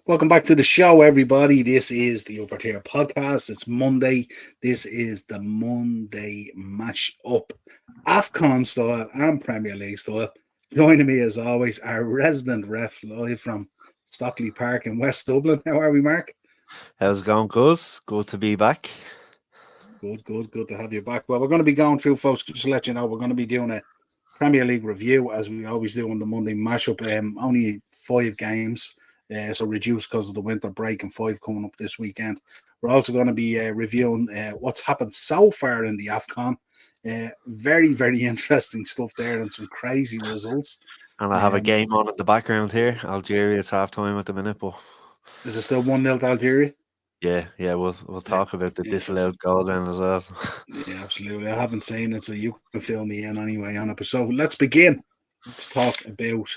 Welcome back to the show, everybody. This is the Upper Tier Podcast. It's Monday. This is the Monday Mash Up, AFCON style and Premier League style. Joining me, as always, our resident ref live from Stockley Park in West Dublin. How are we, Mark? How's it going, Cuz? Good to be back. Good to have you back. Well, we're going to be going through, folks, just to let you know, we're going to be doing a Premier League review, as we always do on the Monday Mashup. Only 5 games, so reduced because of the winter break, and 5 coming up this weekend. We're also going to be reviewing what's happened so far in the AFCON. Very, very interesting stuff there and some crazy results. And I have a game on in the background here. Algeria's half time at the minute, but Is it still 1-0 to Algeria? yeah, we'll talk about the disallowed goal then as well. Yeah, absolutely. I haven't seen it, so you can fill me in anyway on it. But so let's begin. Let's talk about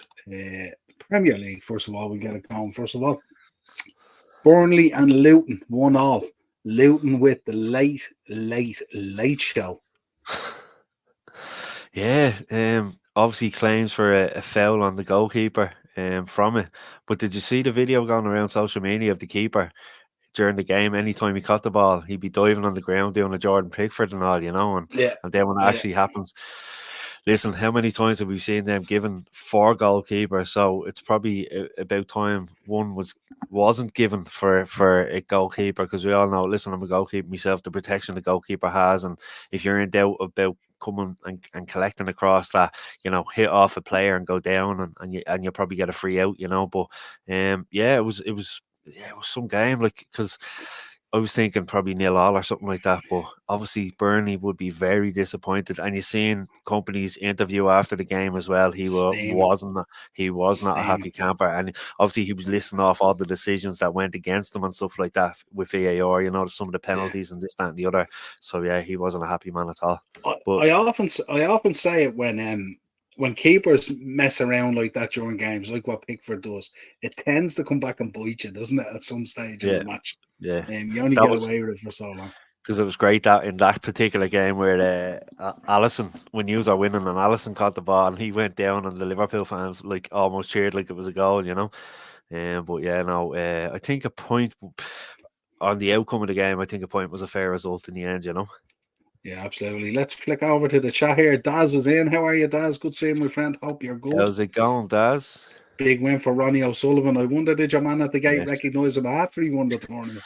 Premier League. First of all, we get it going. First of all, Burnley and Luton 1-1. Luton with the late show. Yeah, obviously claims for a foul on the goalkeeper from it. But did you see the video going around social media of the keeper during the game? Anytime he caught the ball, he'd be diving on the ground doing a Jordan Pickford and all, and then when it actually happens, listen, how many times have we seen them given 4 goalkeepers? So it's probably about time one wasn't given for a goalkeeper, because we all know, listen, I'm a goalkeeper myself, the protection the goalkeeper has, and if you're in doubt about coming and collecting across that, hit off a player and go down, and you probably get a free out, but it was some game, like, because I was thinking probably 0-0 or something like that, but obviously Burnley would be very disappointed. And you're seeing Company's interview after the game as well. He was not a happy camper, and obviously he was listing off all the decisions that went against him and stuff like that with VAR. Some of the penalties and this, that, and the other. So yeah, he wasn't a happy man at all. I often say it when keepers mess around like that during games, like what Pickford does, it tends to come back and bite you, doesn't it? At some stage in the match. Yeah, you only get away with it for so long. Because it was great that in that particular game where Allison, when you were winning and Allison caught the ball and he went down, and the Liverpool fans like almost cheered like it was a goal, But yeah, no, I think a point on the outcome of the game, I think a point was a fair result in the end, Yeah, absolutely. Let's flick over to the chat here. Daz is in. How are you, Daz? Good seeing my friend. Hope you're good. How's it going, Daz? Big win for Ronnie O'Sullivan. I wonder, did your man at the gate recognise him after he won the tournament?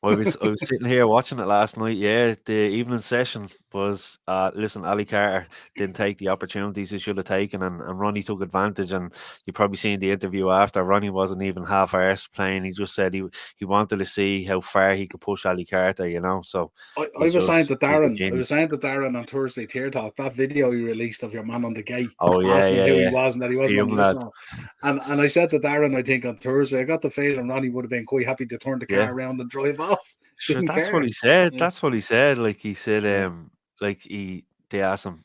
I was sitting here watching it last night. Yeah, the evening session was, listen, Ali Carter didn't take the opportunities he should have taken, and Ronnie took advantage. And you probably seen the interview after. Ronnie wasn't even half arse playing. He just said he wanted to see how far he could push Ali Carter, So I was saying to Darren on Thursday Tier Talk, that video you released of your man on the gate, asking who he was and that he wasn't on the list. And I said to Darren, I think on Thursday, I got the feeling Ronnie would have been quite happy to turn the car around and drive off. Sure, that's what he said. That's what he said. Like he said, they asked him.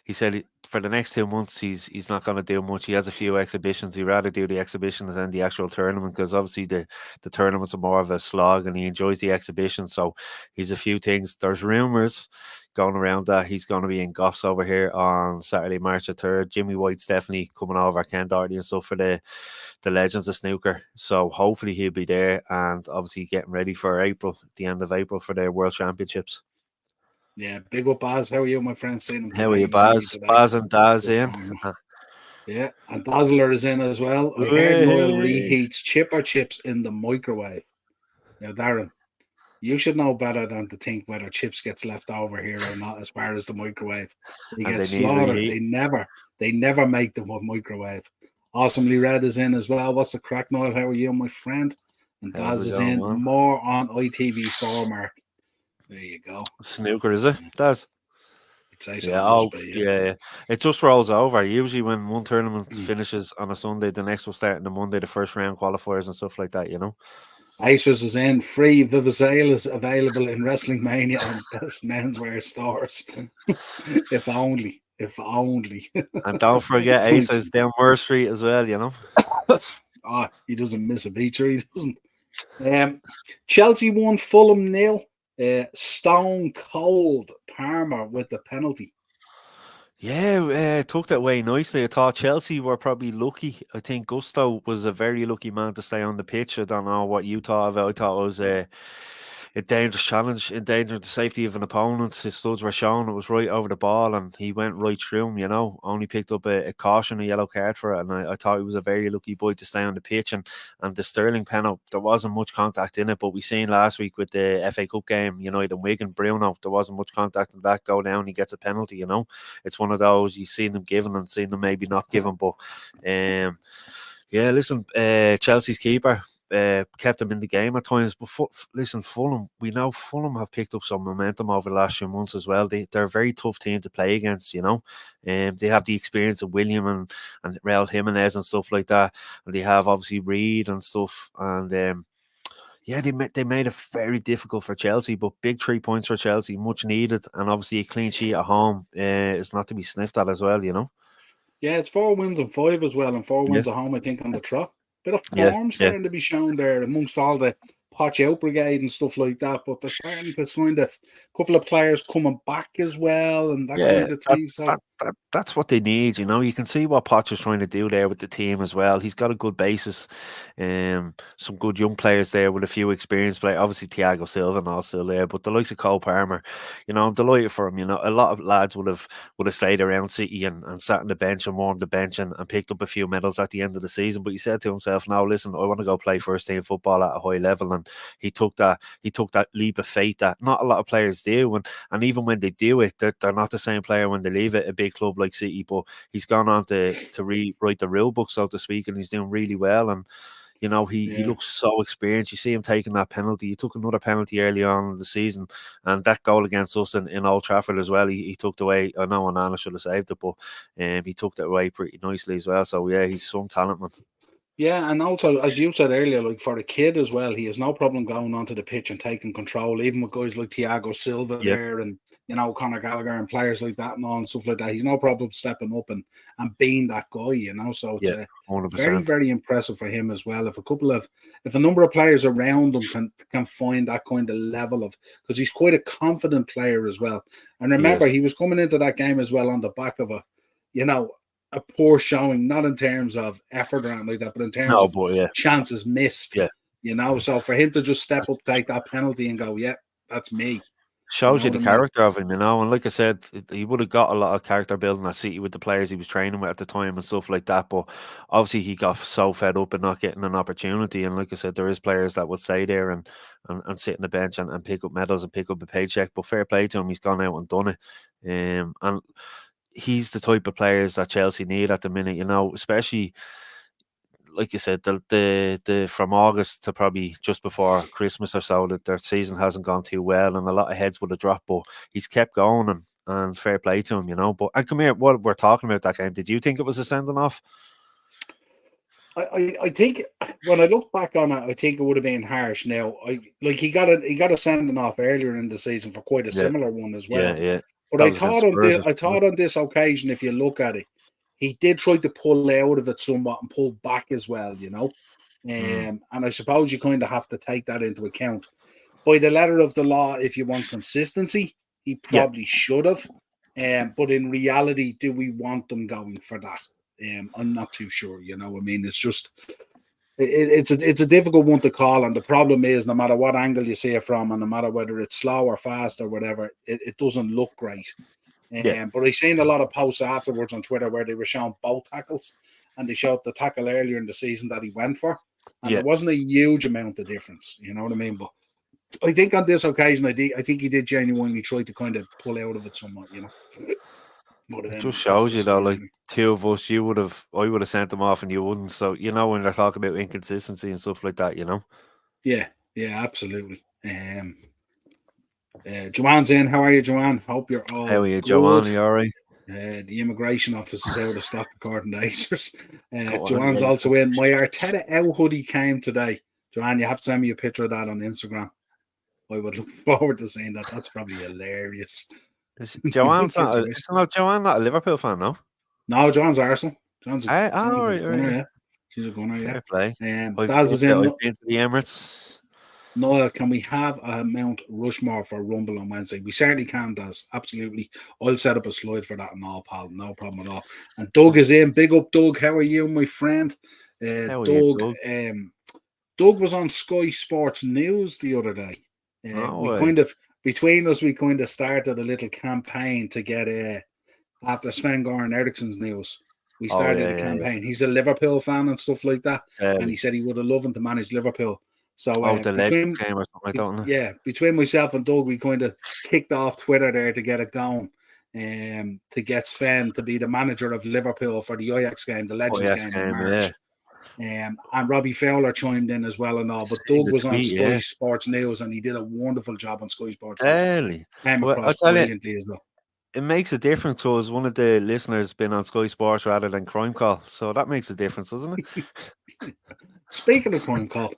He said for the next 2 months, he's not going to do much. He has a few exhibitions. He'd rather do the exhibitions than the actual tournament, because obviously the tournaments are more of a slog, and he enjoys the exhibition. So he's a few things. There's rumors going around that he's going to be in Goffs over here on Saturday, March the 3rd. Jimmy White's definitely coming over, Ken Doherty and stuff for the Legends of Snooker. So hopefully he'll be there, and obviously getting ready for April, the end of April, for their World Championships. Yeah, big up, Baz. How are you, my friend? How are you, Baz? Baz and Daz in. Yeah, and Dazzler is in as well. I heard Niall reheats chipper chips in the microwave. Now, Darren, you should know better than to think whether chips gets left over here or not as far as the microwave. They get slaughtered. They never make the microwave. Awesomely Red is in as well. What's the crack, Niall? How are you, my friend? And Daz is in. Man? More on ITV4, Mark. There you go. Snooker, is it? Daz? I'd say so. Yeah. It just rolls over. Usually when one tournament finishes on a Sunday, the next will start on the Monday, the first round qualifiers and stuff like that, Aces is in. Free Vivazale is available in Wrestling Mania and best menswear stores. If only. And don't forget Aces down Moore Street as well, He doesn't miss a beat, he doesn't. Chelsea won, Fulham 0. Stone cold Parma with the penalty. Yeah, took that way nicely. I thought Chelsea were probably lucky. I think Gusto was a very lucky man to stay on the pitch. I don't know what you thought of it. I thought it was a dangerous challenge, endangering the safety of an opponent. His studs were shown. It was right over the ball, and he went right through him. Only picked up a caution, a yellow card for it. And I thought he was a very lucky boy to stay on the pitch. And the Sterling penalty, there wasn't much contact in it, but we seen last week with the FA Cup game, United and Wigan, Bruno, there wasn't much contact in that. Go down, he gets a penalty. It's one of those you've seen them given and seen them maybe not given. But yeah, listen, Chelsea's keeper kept them in the game at times. But listen, Fulham, we know Fulham have picked up some momentum over the last few months as well. They're a very tough team to play against, they have the experience of William and Raul Jimenez and stuff like that. And they have obviously Reed and stuff. And yeah, they made it very difficult for Chelsea, but big 3 points for Chelsea, much needed. And obviously a clean sheet at home is not to be sniffed at as well, Yeah, it's 4 wins and 5 as well, and 4 Yeah. wins at home, I think, on the trot. Bit of Yeah, form starting to be shown there amongst all the Potch out brigade and stuff like that, but they're starting to find a couple of players coming back as well and that Yeah, kind of thing. So that's what they need. You can see what Potter's trying to do there with the team as well. He's got a good basis, some good young players there with a few experienced players. Obviously, Thiago Silva and all still there, but the likes of Cole Palmer, I'm delighted for him. A lot of lads would have stayed around City and sat on the bench and warmed the bench and picked up a few medals at the end of the season. But he said to himself, "Now, listen, I want to go play first team football at a high level," and he took that leap of faith that not a lot of players do, and even when they do it, they're not the same player when they leave it, a big club like City. But he's gone on to rewrite the rule book, so to speak, and he's doing really well. And he looks so experienced. You see him taking that penalty. He took another penalty early on in the season, and that goal against us in Old Trafford as well. He took it away. I know Onana should have saved it, but he took that away pretty nicely as well. So yeah, he's some talent, man. yeah, and also, as you said earlier, like for a kid as well, he has no problem going onto the pitch and taking control, even with guys like Thiago Silva Yeah, there and, Conor Gallagher and players like that and all and stuff like that. He's no problem stepping up and being that guy. So it's yeah, 100%. very, very impressive for him as well. If a number of players around him can find that kind of level of, because he's quite a confident player as well. And remember, he was coming into that game as well on the back of a poor showing, not in terms of effort or anything like that, but in terms of chances missed. Yeah. So for him to just step up, take that penalty, and go, "Yeah, that's me." Shows you the character of him, and like I said, he would have got a lot of character building at City with the players he was training with at the time and stuff like that. But obviously, he got so fed up and not getting an opportunity. And like I said, there is players that would stay there and sit on the bench and pick up medals and pick up a paycheck. But fair play to him, he's gone out and done it. And he's the type of players that Chelsea need at the minute, especially like you said, the from August to probably just before Christmas or so, that their season hasn't gone too well, and a lot of heads would have dropped. But he's kept going, and fair play to him, But and come here, what we're talking about that game? Did you think it was a sending off? I think when I look back on it, I think it would have been harsh. Now, he got a sending off earlier in the season for quite a similar one as well. Yeah. But I thought on this occasion, if you look at it, he did try to pull out of it somewhat and pull back as well, And I suppose you kind of have to take that into account. By the letter of the law, if you want consistency, he probably should have. But in reality, do we want them going for that? I'm not too sure. It's just it's a difficult one to call, and the problem is, no matter what angle you see it from, and no matter whether it's slow or fast or whatever, it doesn't look great. But I seen a lot of posts afterwards on Twitter where they were showing both tackles, and they showed the tackle earlier in the season that he went for, and there wasn't a huge amount of difference. You know what I mean? But I think on this occasion, I think he did genuinely try to kind of pull out of it somewhat. But, it just shows you though, like two of us, I would have sent them off and you wouldn't. So when they're talking about inconsistency and stuff like that, Yeah, absolutely. Joanne's in. How are you, Joanne? Hope you're all How are you, good. Joanne? Are you all right? The immigration office is out of stock according to Acers. Joanne's also in. My Arteta out hoodie came today. Joanne, you have to send me a picture of that on Instagram. I would look forward to seeing that. That's probably hilarious. Joanne's Joanne not a Liverpool fan, no? No, Joanne's Arsenal. Joanne's right. Gunner, yeah. She's a Gunner, yeah. Fair play. Daz is in. I've been to the Emirates. Niall, can we have a Mount Rushmore for Rumble on Wednesday? We certainly can, Daz. Absolutely. I'll set up a slide for that and all, pal. No problem at all. And Doug is in. Big up, Doug. How are you, my friend? How are you, Doug. Doug? Doug was on Sky Sports News the other day. No We way. kind of, between us, we kind of started a little campaign to get after Sven-Goran Eriksson's news. We started a campaign. He's a Liverpool fan and stuff like that. And he said he would have loved to manage Liverpool. So the Legends game or something like that, yeah, between myself and Doug, we kind of kicked off Twitter there to get it going. To get Sven to be the manager of Liverpool for the Ajax game, the Legends game in March. And Robbie Fowler chimed in as well and all. But Doug was on Sky Sports News and he did a wonderful job on Sky Sports News. Came across brilliantly as well. It makes a difference because one of the listeners been on Sky Sports rather than Crime Call, so that makes a difference, doesn't it? Speaking of Crime Call,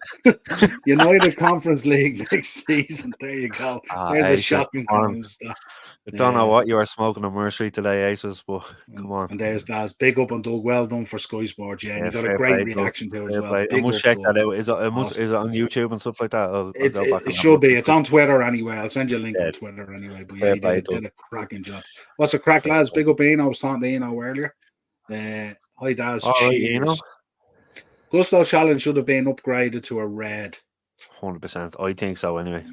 United Conference League next season. There you go. There's a shocking crime stuff. I don't know what you are smoking on Moore Street today, Aces, but come on. And there's Daz. Big up and Doug. Well done for Sky Sports. Yeah, and you got a great reaction to it as well. I must check that out. Is it on YouTube and stuff like that? It should be. It's on Twitter anyway. I'll send you a link on Twitter anyway. But yeah, he did a cracking job. What's a crack, lads? Big up, Ian. I was talking to Ian earlier. Hi, Daz. All right, Ian. Gusto Challenge should have been upgraded to a red. 100%. I think so anyway.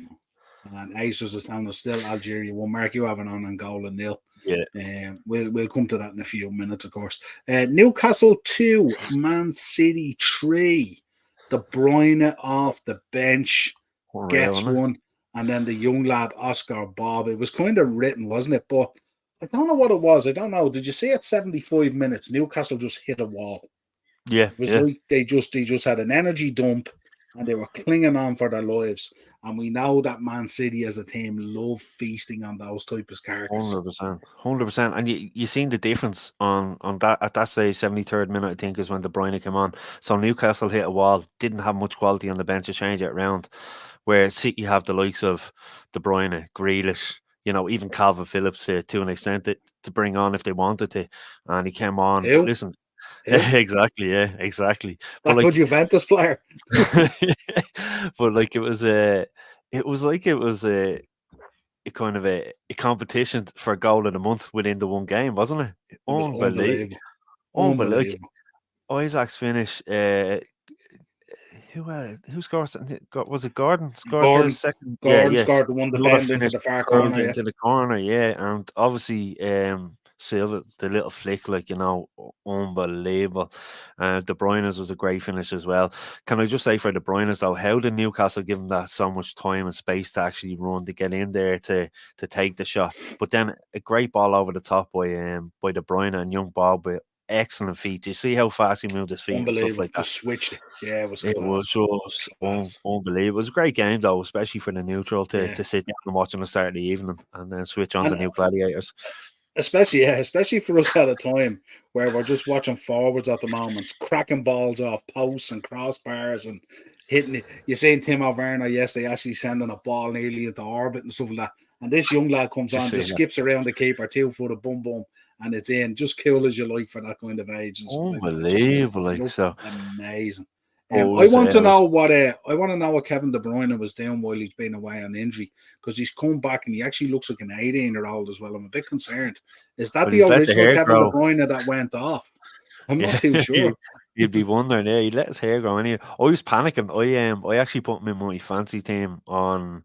And Aces is down still Algeria 1. Mark, you have an on Angola 0. Yeah. We'll come to that in a few minutes, of course. Newcastle 2, Man City 3. De Bruyne off the bench gets one. And then the young lad, Oscar Bob. It was kind of written, wasn't it? But I don't know what it was. I don't know. Did you see at 75 minutes, Newcastle just hit a wall? Yeah. It was like they just had an energy dump and they were clinging on for their lives. And we know that Man City as a team love feasting on those type of carcasses. 100%. And you seen the difference on that at that stage, 73rd minute, I think, is when De Bruyne came on. So Newcastle hit a wall, didn't have much quality on the bench to change it around. Where City have the likes of De Bruyne, Grealish, even Calvin Phillips to an extent to bring on if they wanted to. And he came on. Ew. Listen. Exactly. But good Juventus player. But like it was a kind of a competition for a goal of the month within the one game, wasn't it? It was unbelievable. Isaac's finish. Who scored? Was it Gordon? Gordon the second. Gordon scored the one that bent into the far corner. Into the corner, and obviously Silva, the little flick, unbelievable. De Bruyne's was a great finish as well. Can I just say for De Bruyne's though, how did Newcastle give him that so much time and space to actually run to get in there to take the shot? But then a great ball over the top by De Bruyne and young Bob with excellent feet. Do you see how fast he moved his feet? Unbelievable. And stuff like that? Just switched it. Yeah, it was unbelievable. It was a great game though, especially for the neutral to sit down and watch on a Saturday evening and then switch on the new Gladiators. Especially for us at a time where we're just watching forwards at the moment, cracking balls off posts and crossbars and hitting it. You seen Timo Werner yesterday actually sending a ball nearly into orbit and stuff like that. And this young lad comes on, just skips around the keeper, 2-footed, boom, and it's in. Just cool as you like for that kind of age. And unbelievable, amazing. I want to know what Kevin De Bruyne was doing while he's been away on injury, because he's come back and he actually looks like an 18-year-old as well. I'm a bit concerned. Is that the original Kevin De Bruyne that went off? I'm not too sure. You'd be wondering, he let his hair grow anyway. I was panicking. I actually put him in my fancy team on,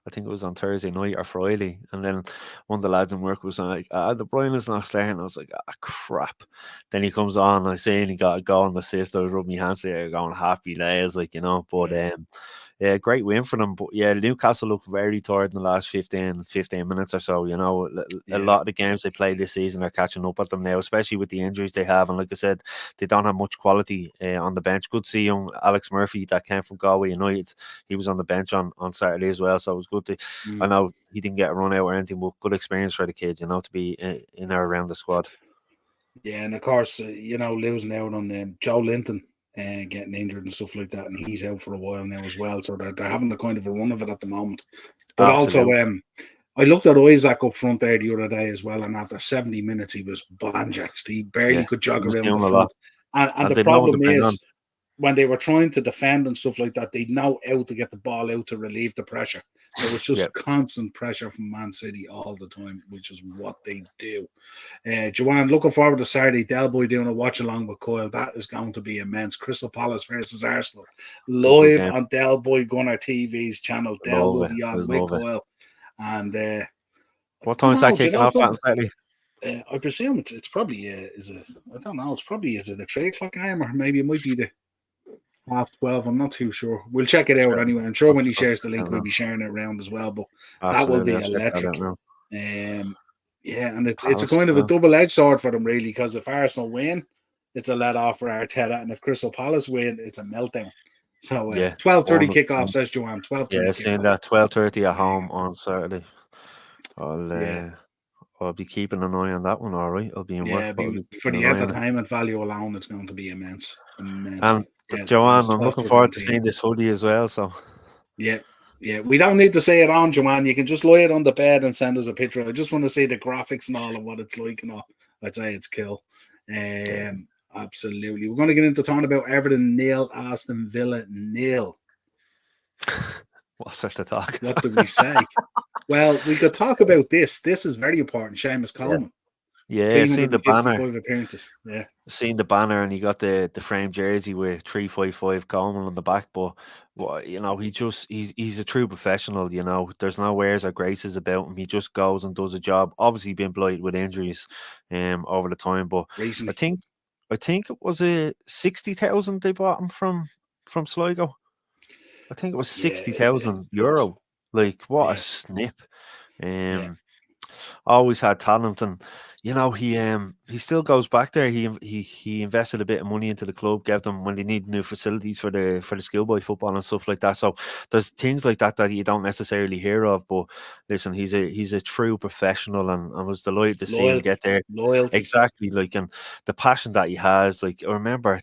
I think it was on Thursday night or Friday, and then one of the lads in work was like, De Bruyne is not starting. I was like, crap. Then he comes on, I say, and he got a goal and assist. I was rubbing my hands there, going happy days, but yeah, great win for them. But yeah, Newcastle looked very tired in the last 15 minutes or so. A lot of the games they played this season are catching up at them now, especially with the injuries they have. And like I said, they don't have much quality on the bench. Good to see young Alex Murphy that came from Galway United. He was on the bench on Saturday as well, so it was good to. I know he didn't get a run out or anything, but good experience for the kid, to be in or around the squad. Yeah, and of course, losing out on Joe Linton. And getting injured and stuff like that, and he's out for a while now as well. So they're having the kind of a run of it at the moment. But absolutely. Also, I looked at Isaac up front there the other day as well, and after 70 minutes, he was banjaxed. He barely could jog around the front. And the problem is, when they were trying to defend and stuff like that, they'd know how to get the ball out to relieve the pressure. There was just constant pressure from Man City all the time, which is what they do. Joanne, looking forward to Saturday. Del Boy doing a watch along with Coyle. That is going to be immense. Crystal Palace versus Arsenal. Live on Del Boy Gunner TV's channel. Del will be on with Coyle. And what time is that kicking off on Saturday? I presume it's probably I don't know. It's probably is it a 3 o'clock game, or maybe it might be the 12:30. I'm not too sure. We'll check it out anyway. I'm sure when he shares the link, we'll be sharing it around as well. But that will be electric. Yeah, and it's a kind of a double-edged sword for them, really, because if Arsenal win, it's a let-off for Arteta, and if Crystal Palace win, it's a meltdown. So 12:30 kickoff, says Joanne. 12:30. Yeah, seeing that 12:30 at home on Saturday. I'll be keeping an eye on that one. All right, I'll be in work. For the entertainment value alone, it's going to be immense. And Joanne, I'm looking forward to seeing this hoodie as well. So yeah, we don't need to say it on, Joanne. You can just lie it on the bed and send us a picture. I just want to see the graphics and all and what it's like and all. I'd say it's cool. Absolutely. We're going to get into talking about Everton 0, Aston Villa 0. What's there to talk? What do we say? Well, we could talk about this. This is very important. Seamus Coleman. Yeah, seen the banner. Appearances. Yeah, seen the banner, and he got the framed jersey with 355 Coleman on the back. But you know, he's a true professional. You know, there's no airs or graces about him. He just goes and does a job. Obviously, been blighted with injuries, over the time. But recently. I think it was 60,000 they bought him from Sligo. I think it was 60,000 euro. Like, what a snip. Always had talent, and you know, he still goes back there. He invested a bit of money into the club, gave them when they need new facilities for the schoolboy football and stuff like that. So there's things like that you don't necessarily hear of. But listen, he's a true professional, and I was delighted to see him get there. Loyalty. Exactly, like, and the passion that he has. Like, do you remember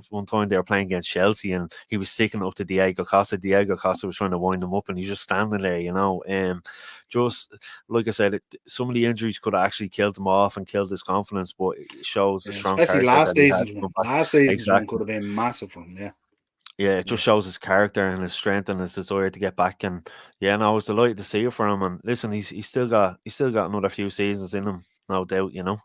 one time they were playing against Chelsea and he was sticking up to Diego Costa. Diego Costa was trying to wind him up, and he's just standing there, you know. Just like I said, some of the injuries could have actually killed him off and killed his confidence, but it shows the strong especially character. Last season's one could have been massive for him, it just shows his character and his strength and his desire to get back. And I was delighted to see it for him. And listen, he's still got another few seasons in him, no doubt, you know.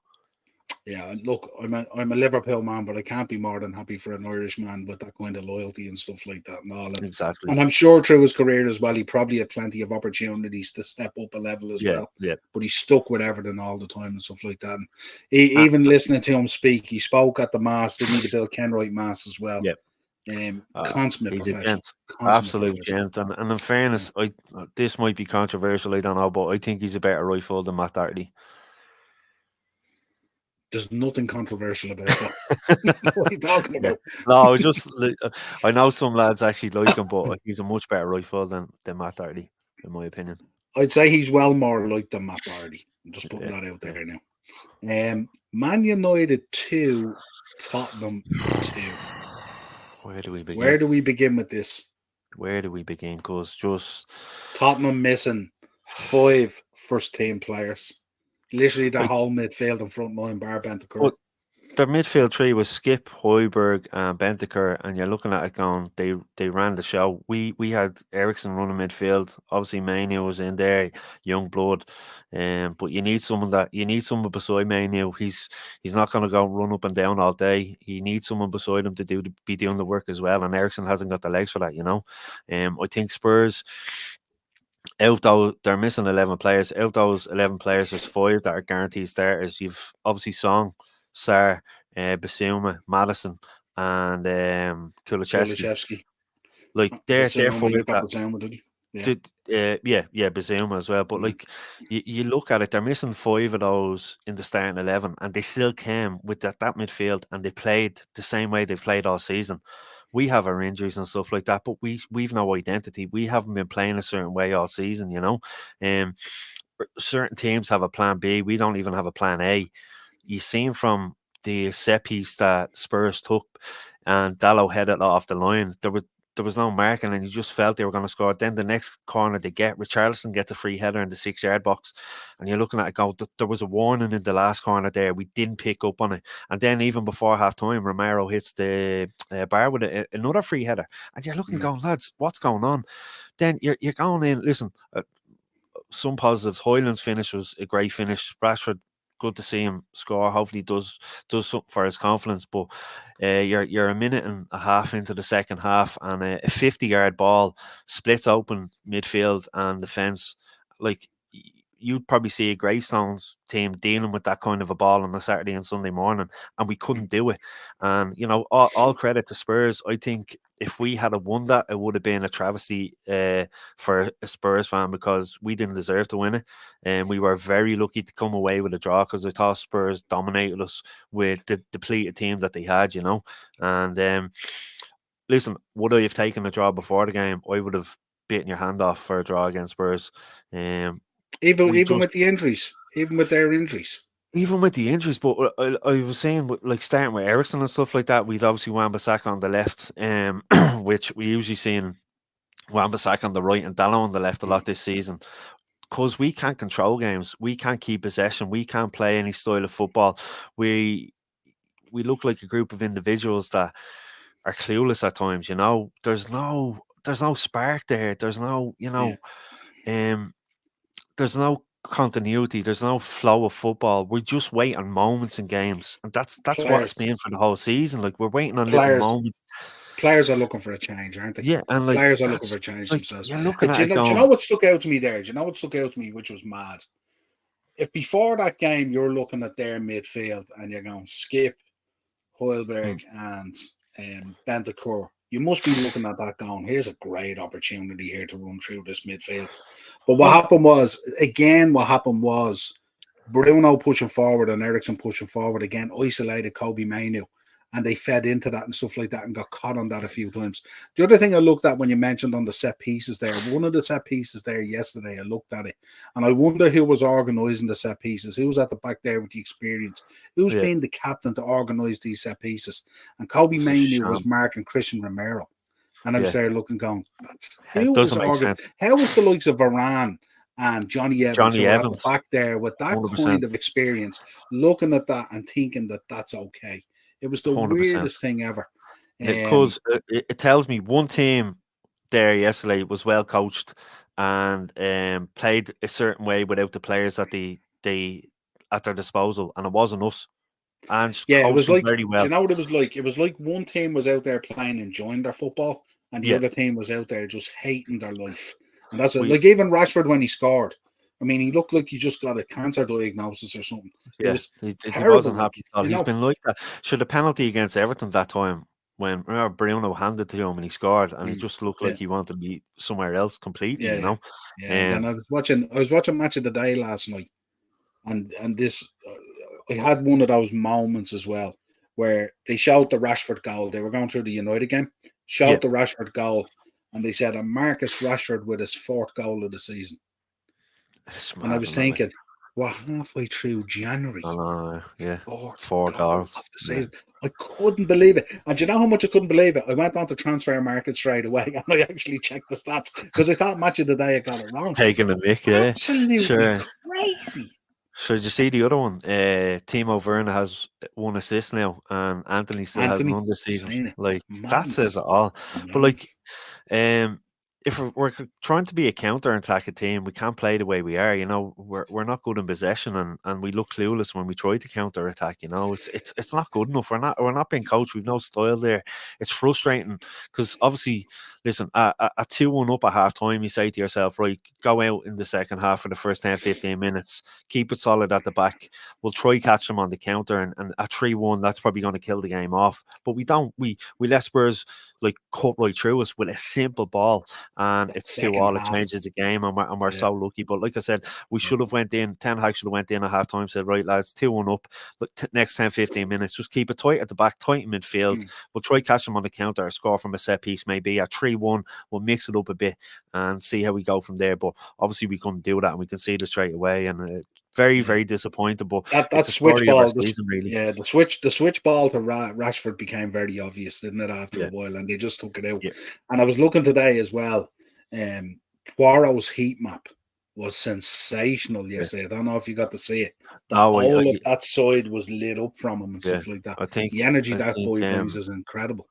Yeah, look, I'm a Liverpool man, but I can't be more than happy for an Irish man with that kind of loyalty and stuff like that and all that. Exactly. And I'm sure through his career as well, he probably had plenty of opportunities to step up a level as well. Yeah. But he's stuck with Everton all the time and stuff like that. And even listening to him speak, he spoke at the Mass, didn't he, the Bill Kenwright Mass as well. Yeah. Consummate professional. Absolute gent. And in fairness, this might be controversial, I don't know, but I think he's a better right full than Matt Doherty. There's nothing controversial about that. What are you talking about? No, I know some lads actually like him, but he's a much better right full than Matt Doherty, in my opinion. I'd say he's well more liked than Matt Doherty. I'm just putting that out there now. Man United 2, Tottenham 2. Where do we begin? Where do we begin with this? Where do we begin? Because just Tottenham missing 5 first-team players. Literally the whole midfield and front line bar Bentancur. Their midfield three was Skip, Højbjerg, and Bentancur, and you're looking at it going, they ran the show. We had Eriksen running midfield. Obviously, Mainu was in there, young blood. But you need someone beside Mainu. He's not going to go run up and down all day. You need someone beside him to be doing the work as well. And Eriksen hasn't got the legs for that, you know. I think Spurs, they're missing 11 players. Out of those 11 players, there's 5 that are guaranteed starters. You've obviously Song, Sarr, Basuma, Madison, and Kulusevski. Like they're 4 that. Basuma as well. But like you look at it, they're missing 5 of those in the starting 11, and they still came with that midfield, and they played the same way they played all season. We have our injuries and stuff like that, but we've no identity. We haven't been playing a certain way all season, you know. Certain teams have a plan B. We don't even have a plan A. You seen from the set piece that Spurs took and Dalot headed off the line, there was no marking, and you just felt they were going to score. Then the next corner they get, Richarlison gets a free header in the 6-yard box, and you're looking at it go, there was a warning in the last corner there. We didn't pick up on it. And then even before half time, Romero hits the bar with another free header. And you're looking going, lads, what's going on? Then you're going in, listen, some positives. Hoyland's finish was a great finish. Rashford, good to see him score. Hopefully does something for his confidence. But you're a minute and a half into the second half, and a 50-yard ball splits open midfield and defence. Like, you'd probably see a Greystones team dealing with that kind of a ball on a Saturday and Sunday morning, and we couldn't do it. And, you know, all credit to Spurs. I think if we had won that, it would have been a travesty for a Spurs fan, because we didn't deserve to win it. And we were very lucky to come away with a draw, because I thought Spurs dominated us with the depleted team that they had, you know. And listen, would I have taken a draw before the game? I would have bitten your hand off for a draw against Spurs. Even with the injuries, even with their injuries. Even with the injuries, but I was saying, like, starting with Ericsson and stuff like that, we'd obviously Wan-Bissaka on the left, which we usually see in Wan-Bissaka on the right and Dalot on the left a lot this season. Because we can't control games, we can't keep possession, we can't play any style of football. We look like a group of individuals that are clueless at times. You know, there's no spark there. There's no, you know, there's no continuity. There's no flow of football. We just wait on moments in games, and that's what it's been for the whole season. Like, we're waiting on little moments. Players are looking for a change, aren't they? Yeah, and like, players are looking for a change like, themselves. You're looking at do it going, you know what stuck out to me there? Do you know what stuck out to me, which was mad? If before that game you're looking at their midfield and you're going Skip, Højbjerg, and Bentancur, you must be looking at that going, here's a great opportunity here to run through this midfield. But what happened was Bruno pushing forward and Ericsson pushing forward again, isolated Kobe Mainu, and they fed into that and stuff like that and got caught on that a few times. The other thing I looked at when you mentioned on the set pieces there, one of the set pieces there yesterday, I looked at it and I wonder who was organising the set pieces, who was at the back there with the experience, who's being the captain to organise these set pieces. And Kobe Mainu was marking Christian Romero. And I was there looking, going, how is the likes of Varane and Johnny Evans who are at the back there with that 100%. kind of experience, looking at that and thinking that that's okay? It was the 100%. Weirdest thing ever. Because it tells me one team there yesterday was well coached and played a certain way without the players that they at their disposal, and it wasn't us. And it was like, very well. Do you know what it was like? It was like one team was out there playing, enjoying their football, and the other team was out there just hating their life. And that's it. Like, even Rashford, when he scored, I mean, he looked like he just got a cancer diagnosis or something. Yeah, it was he wasn't happy. He's been like that. Should the penalty against Everton that time, when Bruno handed to him and he scored, and he just looked like he wanted to be somewhere else completely, you know. And then I was watching Match of the Day last night, and this I had one of those moments as well where they showed the Rashford goal. They were going through the United game, showed the Rashford goal, and they said, "And Marcus Rashford with his 4th goal of the season." And I was thinking, we're halfway through January. 4 goals of the season. I couldn't believe it. And do you know how much I couldn't believe it? I went on to Transfer Market straight away and I actually checked the stats because I thought Match of the Day I got it wrong. Taking a mick, Absolutely crazy. So did you see the other one? Timo Werner has 1 assist now, and Anthony still has none this season. Like, that says it all. But like, if we're trying to be a counter-attacking team, we can't play the way we are. You know, we're not good in possession, and we look clueless when we try to counter-attack. You know, it's not good enough. We're not being coached. We've no style there. It's frustrating because obviously, listen, at 2-1 up at half time, you say to yourself, right, go out in the second half for the first 10-15 minutes, keep it solid at the back. We'll try catch them on the counter, and at 3-1, that's probably going to kill the game off. But we don't. We let Spurs like cut right through us with a simple ball. And it's 2-2. It changes the game, and we're so lucky. But like I said, we should have went in. Ten Hag should have went in at half time. Said, right, lads, 2-1 up. Look, next 10-15 minutes, just keep it tight at the back, tight in midfield. We'll try catch them on the counter, or score from a set piece, maybe at 3-1. We'll mix it up a bit and see how we go from there. But obviously, we couldn't do that, and we conceded straight away. And very, very disappointed. But That it's a switch story of our ball, season, really. the switch ball to Rashford became very obvious, didn't it? After a Yeah, while, and they just took it out. yeah, And I was looking today as well. Poirot's heat map was sensational yeah. yesterday. I don't know if you got to see it. The No, whole of that side was lit up from him and yeah. stuff like that. I think, The energy I that think, boy brings is incredible.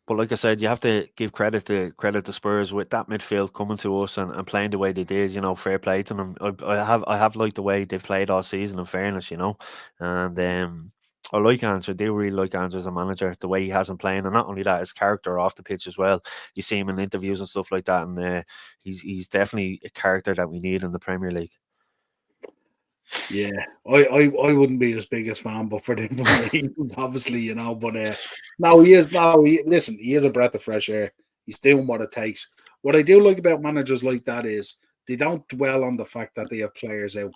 But like I said, you have to give credit to Spurs with that midfield coming to us and playing the way they did. Fair play to them. I have liked the way they've played all season. In fairness, and I like Andrew. I do really like Andrew as a manager. The way he has him playing, and not only that, his character off the pitch as well. You see him in interviews and stuff like that, and he's definitely a character that we need in the Premier League. Yeah, I wouldn't be his biggest fan, but for different reasons, obviously, But no, he is. No, listen, he is a breath of fresh air. He's doing what it takes. What I do like about managers like that is they don't dwell on the fact that they have players out.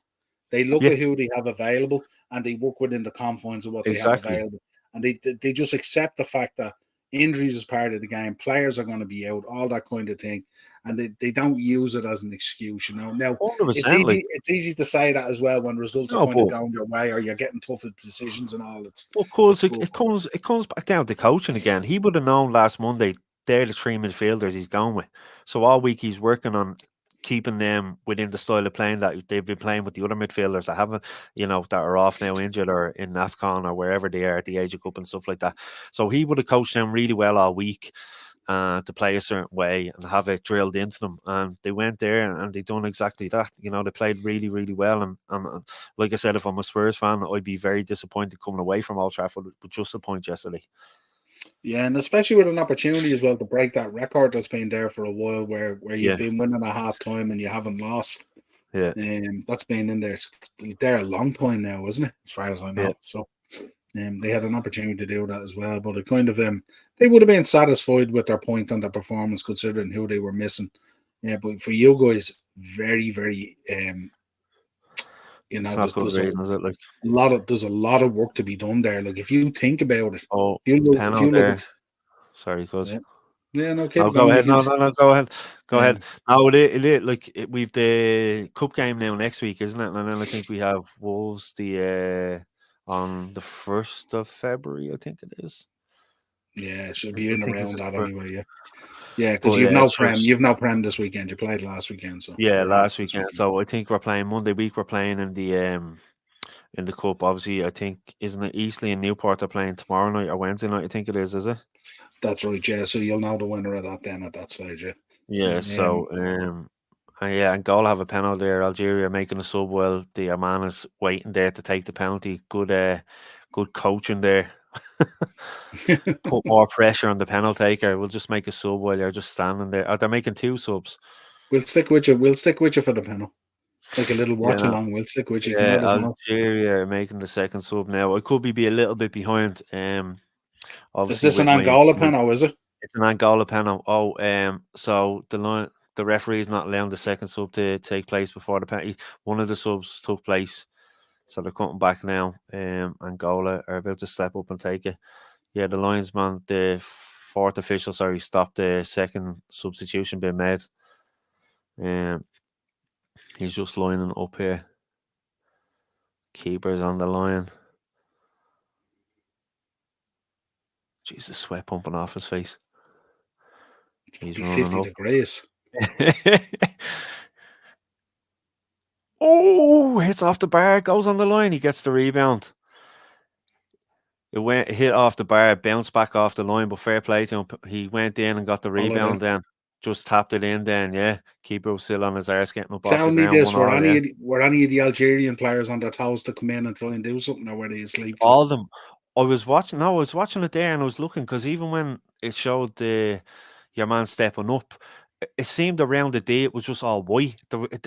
They look Yeah, at who they have available and they work within the confines of what they have exactly. available, and they just accept the fact that injuries is part of the game. Players are going to be out, all that kind of thing, and they don't use it as an excuse. Now 100%. Like, it's easy to say that as well when results are no, kind of but going your way or you're getting tougher decisions and all. Of course, It's it, good. it comes back down to coaching again. He would have known last Monday they're the three midfielders he's going with. So all week he's working on keeping them within the style of playing that they've been playing with the other midfielders that haven't, that are off now injured or in AFCON or wherever they are at the Asia Cup and stuff like that. So he would have coached them really well all week to play a certain way and have it drilled into them. And they went there and they done exactly that. They played really, really well. And like I said, if I'm a Spurs fan, I'd be very disappointed coming away from Old Trafford with just a point yesterday. Yeah, and especially with an opportunity as well to break that record that's been there for a while, where you've Yeah, been winning at half time and you haven't lost. yeah, That's been in there a long time now, isn't it? As far as I yeah. know. So they had an opportunity to do that as well, but it kind of they would have been satisfied with their point on their performance considering who they were missing. Yeah, but for you guys, very, very It's not good there's reading, is it? Like, there's a lot of work to be done there. Like if you think about it, oh, if penal you look there. at Sorry, cuz. yeah, yeah, no, No, keep go going. ahead. No, no, no, go ahead. Go ahead. Um, No, like we've the cup game now next week, isn't it? And then I think we have Wolves on the 1st of February, I think it is. yeah, it should I be in think it's around the that first. anyway. Yeah, because But yeah, it's you've no prem this weekend. You played last weekend, so yeah, you're off last this weekend. weekend. So I think we're playing Monday week. We're playing in the cup. Obviously, I think isn't it Eastleigh and Newport are playing tomorrow night or Wednesday night? I think it is it? That's right, yeah. So you'll know the winner of that then at that stage, yeah. Yeah. So yeah, Angola have a penalty there. Algeria making a sub. Well, the man is waiting there to take the penalty. Good coaching there. Put more pressure on the penalty taker. We'll just make a sub while you're just standing there. They're making two subs. We'll stick with you. We'll stick with you for the panel. Like a little Yeah, watch no, along. We'll stick with you. You can yeah. let us know. Algeria are making the second sub now. I could be a little bit behind. Is Obviously this an with my Angola panel, is it? it's an Angola penalty. Oh, so the referee is not allowing the second sub to take place before the penalty. One of the subs took place, so they're cutting back now. Angola are about to step up and take it. Yeah, the linesman, the fourth official, sorry, stopped the second substitution being made. He's just lining up here. Keeper's on the line. Jesus, sweat pumping off his face. He's Be running 50 up. degrees. Oh, hits off the bar, goes on the line. He gets the rebound. It hit off the bar, bounced back off the line, but fair play to him. He went in and got the All of rebound them. then. Just tapped it in then, yeah. Keeper was still on his arse, getting up off Tell the me ground, this: 1-1, yeah. were any of the Algerian players on their toes to come in and try and do something, or were they asleep? All of them. I was watching it there and I was looking because even when it showed your man stepping up, it seemed around the day it was just all white.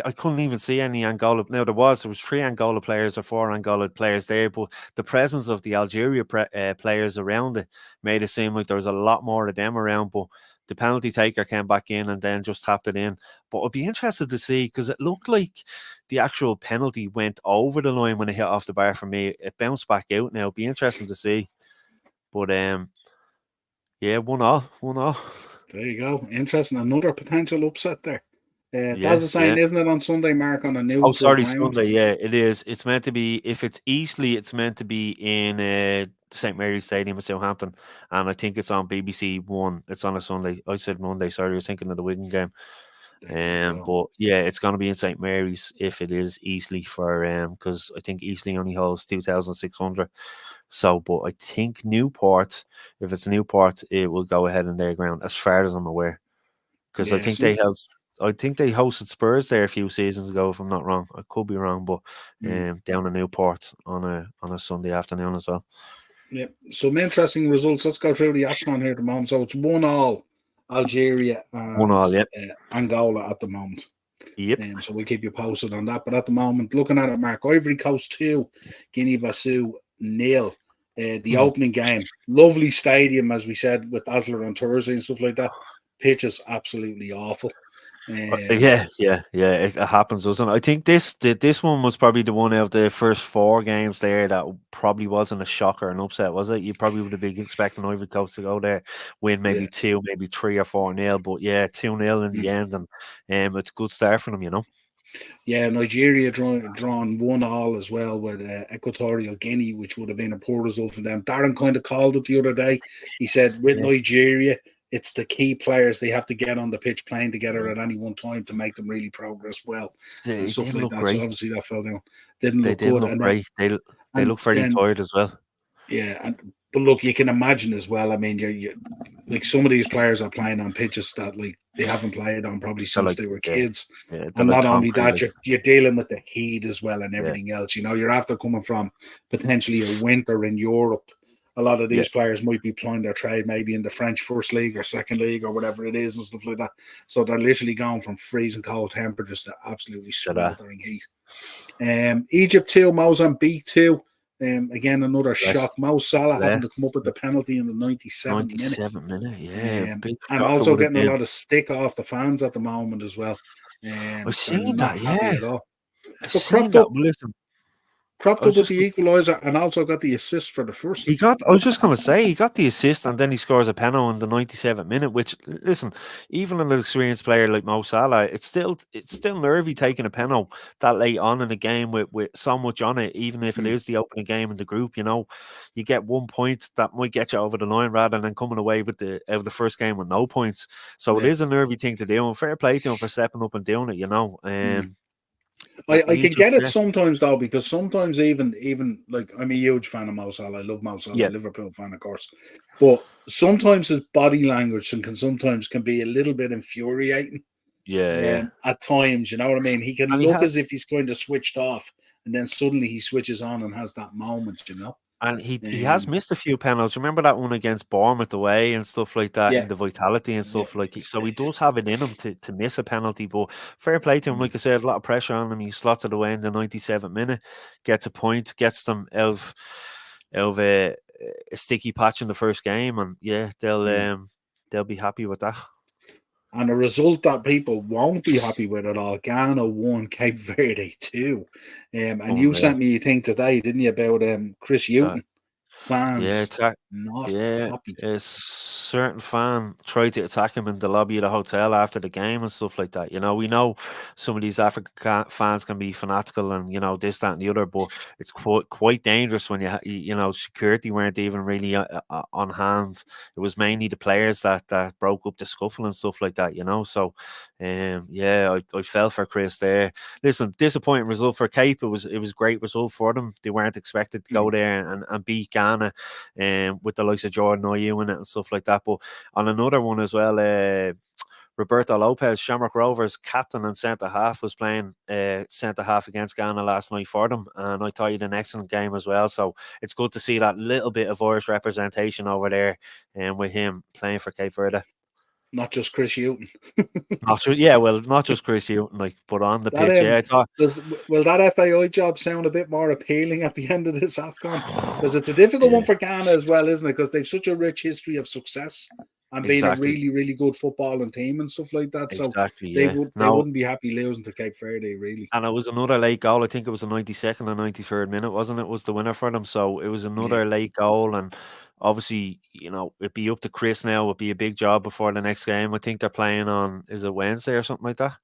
I couldn't even see any Angola. Now there was 3 Angola players or 4 Angola players there, but the presence of the Algeria players around it made it seem like there was a lot more of them around. But the penalty taker came back in and then just tapped it in. But I'd be interested to see because it looked like the actual penalty went over the line when it hit off the bar for me. It bounced back out now. It'd be interesting to see. But yeah, 1-1. There you go. Interesting. Another potential upset there. That's Yeah, a yeah. sign, isn't it, on Sunday, Mark, on a Oh, neutral sorry, ground? Sunday. Yeah, it is. It's meant to be. If it's Eastleigh, it's meant to be in St Mary's Stadium in Southampton, and I think it's on BBC One. It's on a Sunday. I said Monday. Sorry, I was thinking of the Wigan game. There you go. But yeah, it's going to be in St Mary's if it is Eastleigh for because I think Eastleigh only holds 2,600. So, but I think Newport, if it's Newport, it will go ahead in their ground, as far as I'm aware. Because Yeah, so, I think they hosted Spurs there a few seasons ago, if I'm not wrong. I could be wrong, but mm, down in Newport on a Sunday afternoon as well. yeah, some interesting results. Let's go through the AFCON here at the moment. So it's 1-1, Algeria One and all, yep. Angola at the moment. Yep. So we'll keep you posted on that. But at the moment, looking at it, Mark, Ivory Coast 2, Guinea-Bissau 0. The Mhm. opening game, lovely stadium, as we said, with Dazzler on Thursday and stuff like that. Pitch is absolutely awful. Yeah, yeah, yeah. It happens, doesn't it? I think this one was probably the one out of the first four games there that probably wasn't a shocker, an upset, was it? You probably would have been expecting Ivory Coast to go there, win maybe Yeah. 2, maybe 3 or 4-0, but yeah, 2-0 in the Mm. end, and it's a good start for them, you know. Yeah, Nigeria drawn 1-1 as well with Equatorial Guinea, which would have been a poor result for them. Darren kind of called it the other day. He said with Yeah, Nigeria, it's the key players they have to get on the pitch playing together at any one time to make them really progress well and they stuff didn't like look that. So great. obviously that fell down. Didn't They look didn't good. look great. They And look very then tired as well. yeah, but look, you can imagine as well. I mean, you like some of these players are playing on pitches that like they haven't played on probably They're since like they were yeah, kids. yeah, they're And like not only concrete, that, like you're dealing with the heat as well and yeah, everything else. You know, you're after coming from potentially a winter in Europe. A lot of yeah. these players might be playing their trade maybe in the French First League or Second League or whatever it is and stuff like that. So they're literally going from freezing cold temperatures to absolutely To that. sweltering heat. Egypt 2, Mozambique 2. Again, another Left, shock. Mo Salah having left. to come up with the penalty in the 97th minute. 97 minute, yeah, big And shock it also would have getting a been. lot of stick off the fans at the moment as well. I've They're seen not that, happy yeah, at all. I've But seen that. Well, listen, cropped I up was with just the equaliser and also got the assist for the first. I was just going to say, he got the assist and then he scores a penalty in the 97th minute. Which, listen, even an experienced player like Mo Salah, it's still nervy taking a penalty that late on in the game with so much on it. Even if it Mm, is the opening game in the group, you get 1 point that might get you over the line rather than coming away with the first game with no points. So it yeah. is a nervy thing to do. And fair play to him for stepping up and doing it. Mm. But I he can just get it sometimes though, because sometimes even like I'm a huge fan of Mo Salah. I love Mo Salah, yeah, Liverpool fan, of course. But sometimes his body language can be a little bit infuriating. yeah, yeah. At times, you know what I mean? He can And he look has. as if he's kind of switched off, and then suddenly he switches on and has that moment, you know. And he has Um, missed a few penalties. Remember that one against Bournemouth away and stuff like that yeah, in the vitality and yeah, stuff so he does have it in him to miss a penalty. But fair play to him, mm, like I said, a lot of pressure on him. He slots it away in the 97th minute, gets a point, gets them out of a sticky patch in the first game, and yeah, mm. they'll be happy with that. And a result that people won't be happy with at all. Ghana won, Cape Verde 2. And you Unreal. sent me a thing today, didn't you, about Chris That Hughton yeah, fans attack. not Yeah, happy. a certain fan tried to attack him in the lobby of the hotel after the game and stuff like that. We know some of these African fans can be fanatical and this, that, and the other, but it's quite dangerous when security weren't even really on hand. It was mainly the players that broke up the scuffle and stuff like that. So yeah, I fell for Chris there. Listen, disappointing result for Cape. It was a great result for them. They weren't expected to go Mm, there and beat Ghana with the likes of Jordan Ayew in it and stuff like that. But on another one as well, Roberto Lopez, Shamrock Rovers captain and centre half, was playing centre half against Ghana last night for them, and I thought he had an excellent game as well. So it's good to see that little bit of Irish representation over there, and with him playing for Cape Verde. not just Chris Hughton. Not just Chris Hughton, but on the That pitch, yeah, I thought. will that FAI job sound a bit more appealing at the end of this AFCON? Because it's a difficult one Yeah, for Ghana as well, isn't it? Because they've such a rich history of success and being a exactly, really, really good footballing team and stuff like that. So exactly, they yeah. would they No, wouldn't be happy losing to Cape Verde, really. and it was another late goal. I think it was the 92nd or 93rd minute, wasn't it? Was the winner for them. So it was Yeah. another late goal. And obviously, it'd be up to Chris now. It'd be a big job before the next game. I think they're playing on, is it Wednesday or something like that?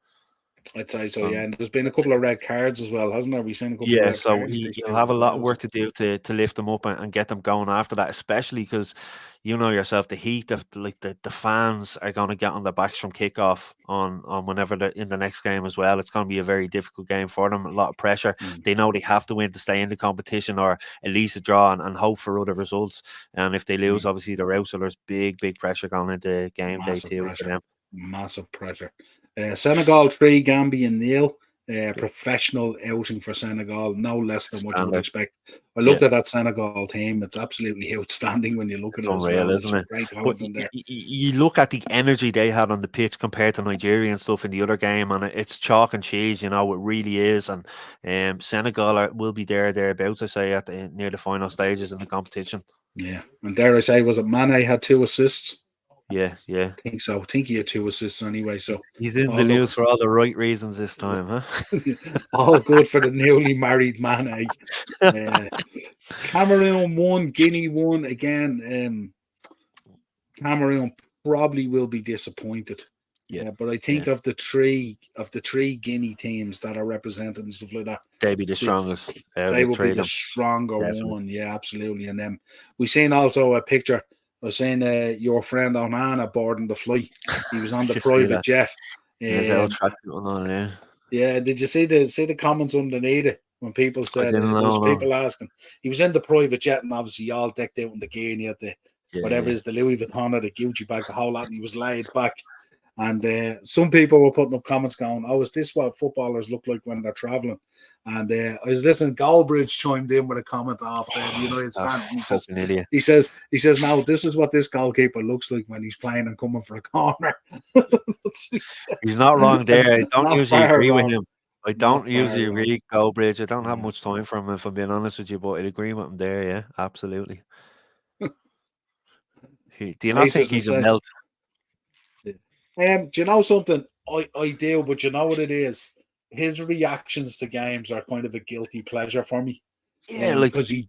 I'd say so, yeah. And there's been a couple of red cards as well, hasn't there? We've seen a couple of Yeah, red so cards this he'll year have a as lot of well. work to do to lift them up and get them going after that, especially because you know yourself, the heat of the fans are going to get on their backs from kickoff on whenever they're in the next game as well. It's going to be a very difficult game for them, a lot of pressure. They know they have to win to stay in the competition or at least a draw and hope for other results. And if they lose, obviously they're out, so there's big pressure going into game day Massive too for pressure. them. Massive pressure. Senegal 3, Gambia 0. Yeah. Professional outing for Senegal, no less than what you would Standard. expect. I looked at that Senegal team. It's absolutely outstanding when you look It's at it as unreal, well. isn't it? Great But talent in there. you look at the energy they had on the pitch compared to Nigeria and stuff in the other game, and it's chalk and cheese. You know, it really is. And Senegal will be thereabouts, I say, at near the final stages in the competition. Yeah, and dare I say, was it Mane had 2 assists? Yeah. I think so. I think he had 2 assists anyway. So he's in the news for all the right reasons this time, huh? all good for the newly married Mane. Cameroon 1, Guinea 1 again. Cameroon probably will be disappointed. Yeah, but I think of the three Guinea teams that are represented and stuff like that, they'd be the strongest. They will be the stronger one. Yeah, absolutely. And then we seen also a picture. I was saying your friend Onana boarding the flight. He was on the private jet. Yeah, did you see the comments underneath it when people said there was people asking? He was in the private jet and obviously all decked out in the gear and he had the whatever is the Louis Vuitton or the Gucci bag, the whole lot, and he was laid back. And some people were putting up comments going, "Oh, is this what footballers look like when they're traveling?" And I was listening. Goldbridge chimed in with a comment off the United States. He says, "Now this is what this goalkeeper looks like when he's playing and coming for a corner." He's not wrong there. I don't usually agree with him. I don't usually agree, Goldbridge. I don't have much time for him, if I'm being honest with you, but I'd agree with him there. Yeah, absolutely. Do you not think he's a melt? Do you know something? I do, but you know what it is? His reactions to games are kind of a guilty pleasure for me. Yeah, because he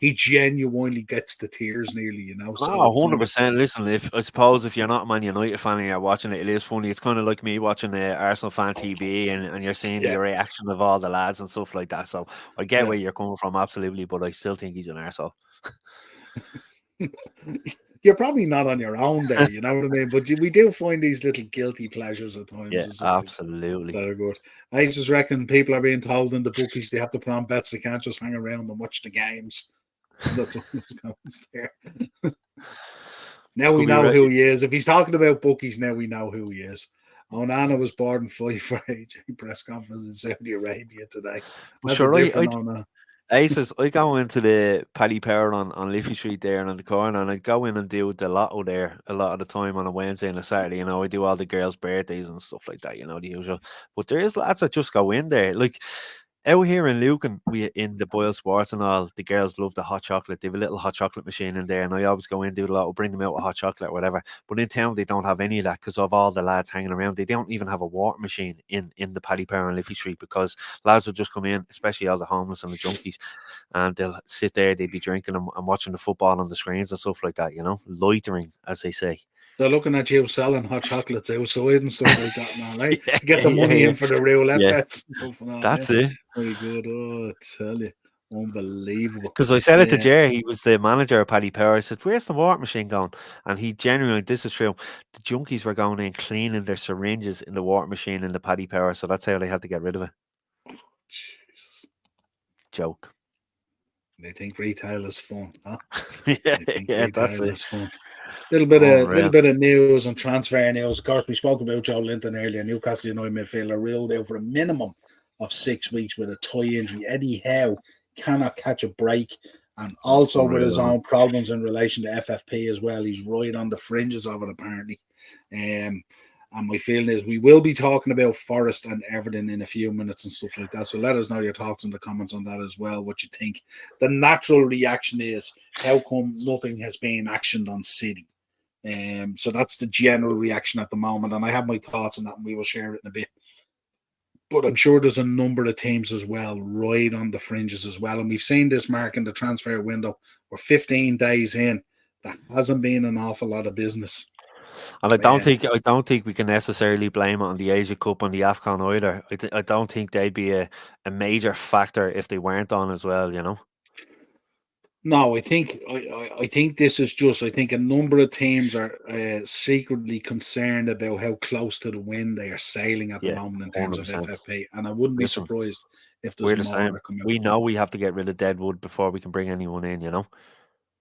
genuinely gets the tears nearly, you know. So 100%. Listen, I suppose if you're not a Man United fan and you're watching it, it is funny. It's kind of like me watching Arsenal Fan TV and you're seeing the reaction of all the lads and stuff like that. So I get where you're coming from, absolutely, but I still think he's an arsehole. You're probably not on your own there, you know what I mean? But we do find these little guilty pleasures at times. Yeah, absolutely. That are good. I just reckon people are being told in the bookies they have to put on bets. They can't just hang around and watch the games. That's what comes there. Now we know who he is. If he's talking about bookies, now we know who he is. Onana was born in Fife for AJ press conference in Saudi Arabia today. That's a different Onana. Aces, I go into the Paddy Power on Liffey Street there and on the corner, and I go in and do the lotto there a lot of the time on a Wednesday and a Saturday. You know, I do all the girls' birthdays and stuff like that, you know, the usual. But there is lads that just go in there. Like out here in Lucan, we in the Boyle Sports and all, the girls love the hot chocolate. They have a little hot chocolate machine in there, and I always go in, do a lot, bring them out with hot chocolate or whatever. But in town, they don't have any of that because of all the lads hanging around. They don't even have a water machine in the Paddy Power and Liffey Street because lads will just come in, especially all the homeless and the junkies, and they'll sit there, they'd be drinking and watching the football on the screens and stuff like that, you know, loitering, as they say. They're looking at you selling hot chocolates outside and stuff like that now, right? Get the money in for the roulette bets and stuff like that. That's it. Very good. Oh, I tell you. Unbelievable. Because I said it to Jerry, he was the manager of Paddy Power. I said, "Where's the water machine going?" And he genuinely, this is true, the junkies were going in cleaning their syringes in the water machine in the Paddy Power, so that's how they had to get rid of it. Oh, Jesus. Joke. They think retail is fun, huh? That's it. Is fun. Little bit of news and transfer news. Of course, we spoke about Joe Linton earlier. Newcastle United midfielder ruled out for a minimum of 6 weeks with a toe injury. Eddie Howe cannot catch a break, and also with his own problems in relation to FFP as well. He's right on the fringes of it, apparently. And my feeling is we will be talking about Forest and Everton in a few minutes and stuff like that. So let us know your thoughts in the comments on that as well, what you think. The natural reaction is, how come nothing has been actioned on City? So that's the general reaction at the moment. And I have my thoughts on that, and we will share it in a bit. But I'm sure there's a number of teams as well, right on the fringes as well. And we've seen this, Mark, in the transfer window. We're 15 days in. There hasn't been an awful lot of business. And Yeah. I don't think we can necessarily blame it on the Asia Cup and the AFCON either. I don't think they'd be a major factor if they weren't on as well. You know. No, I think this is just. I think a number of teams are secretly concerned about how close to the win they are sailing at the Yeah, moment in terms of 100%. FFP, and I wouldn't be Listen, surprised if there's we're the more same. that come out. We know we have to get rid of Deadwood before we can bring anyone in. You know.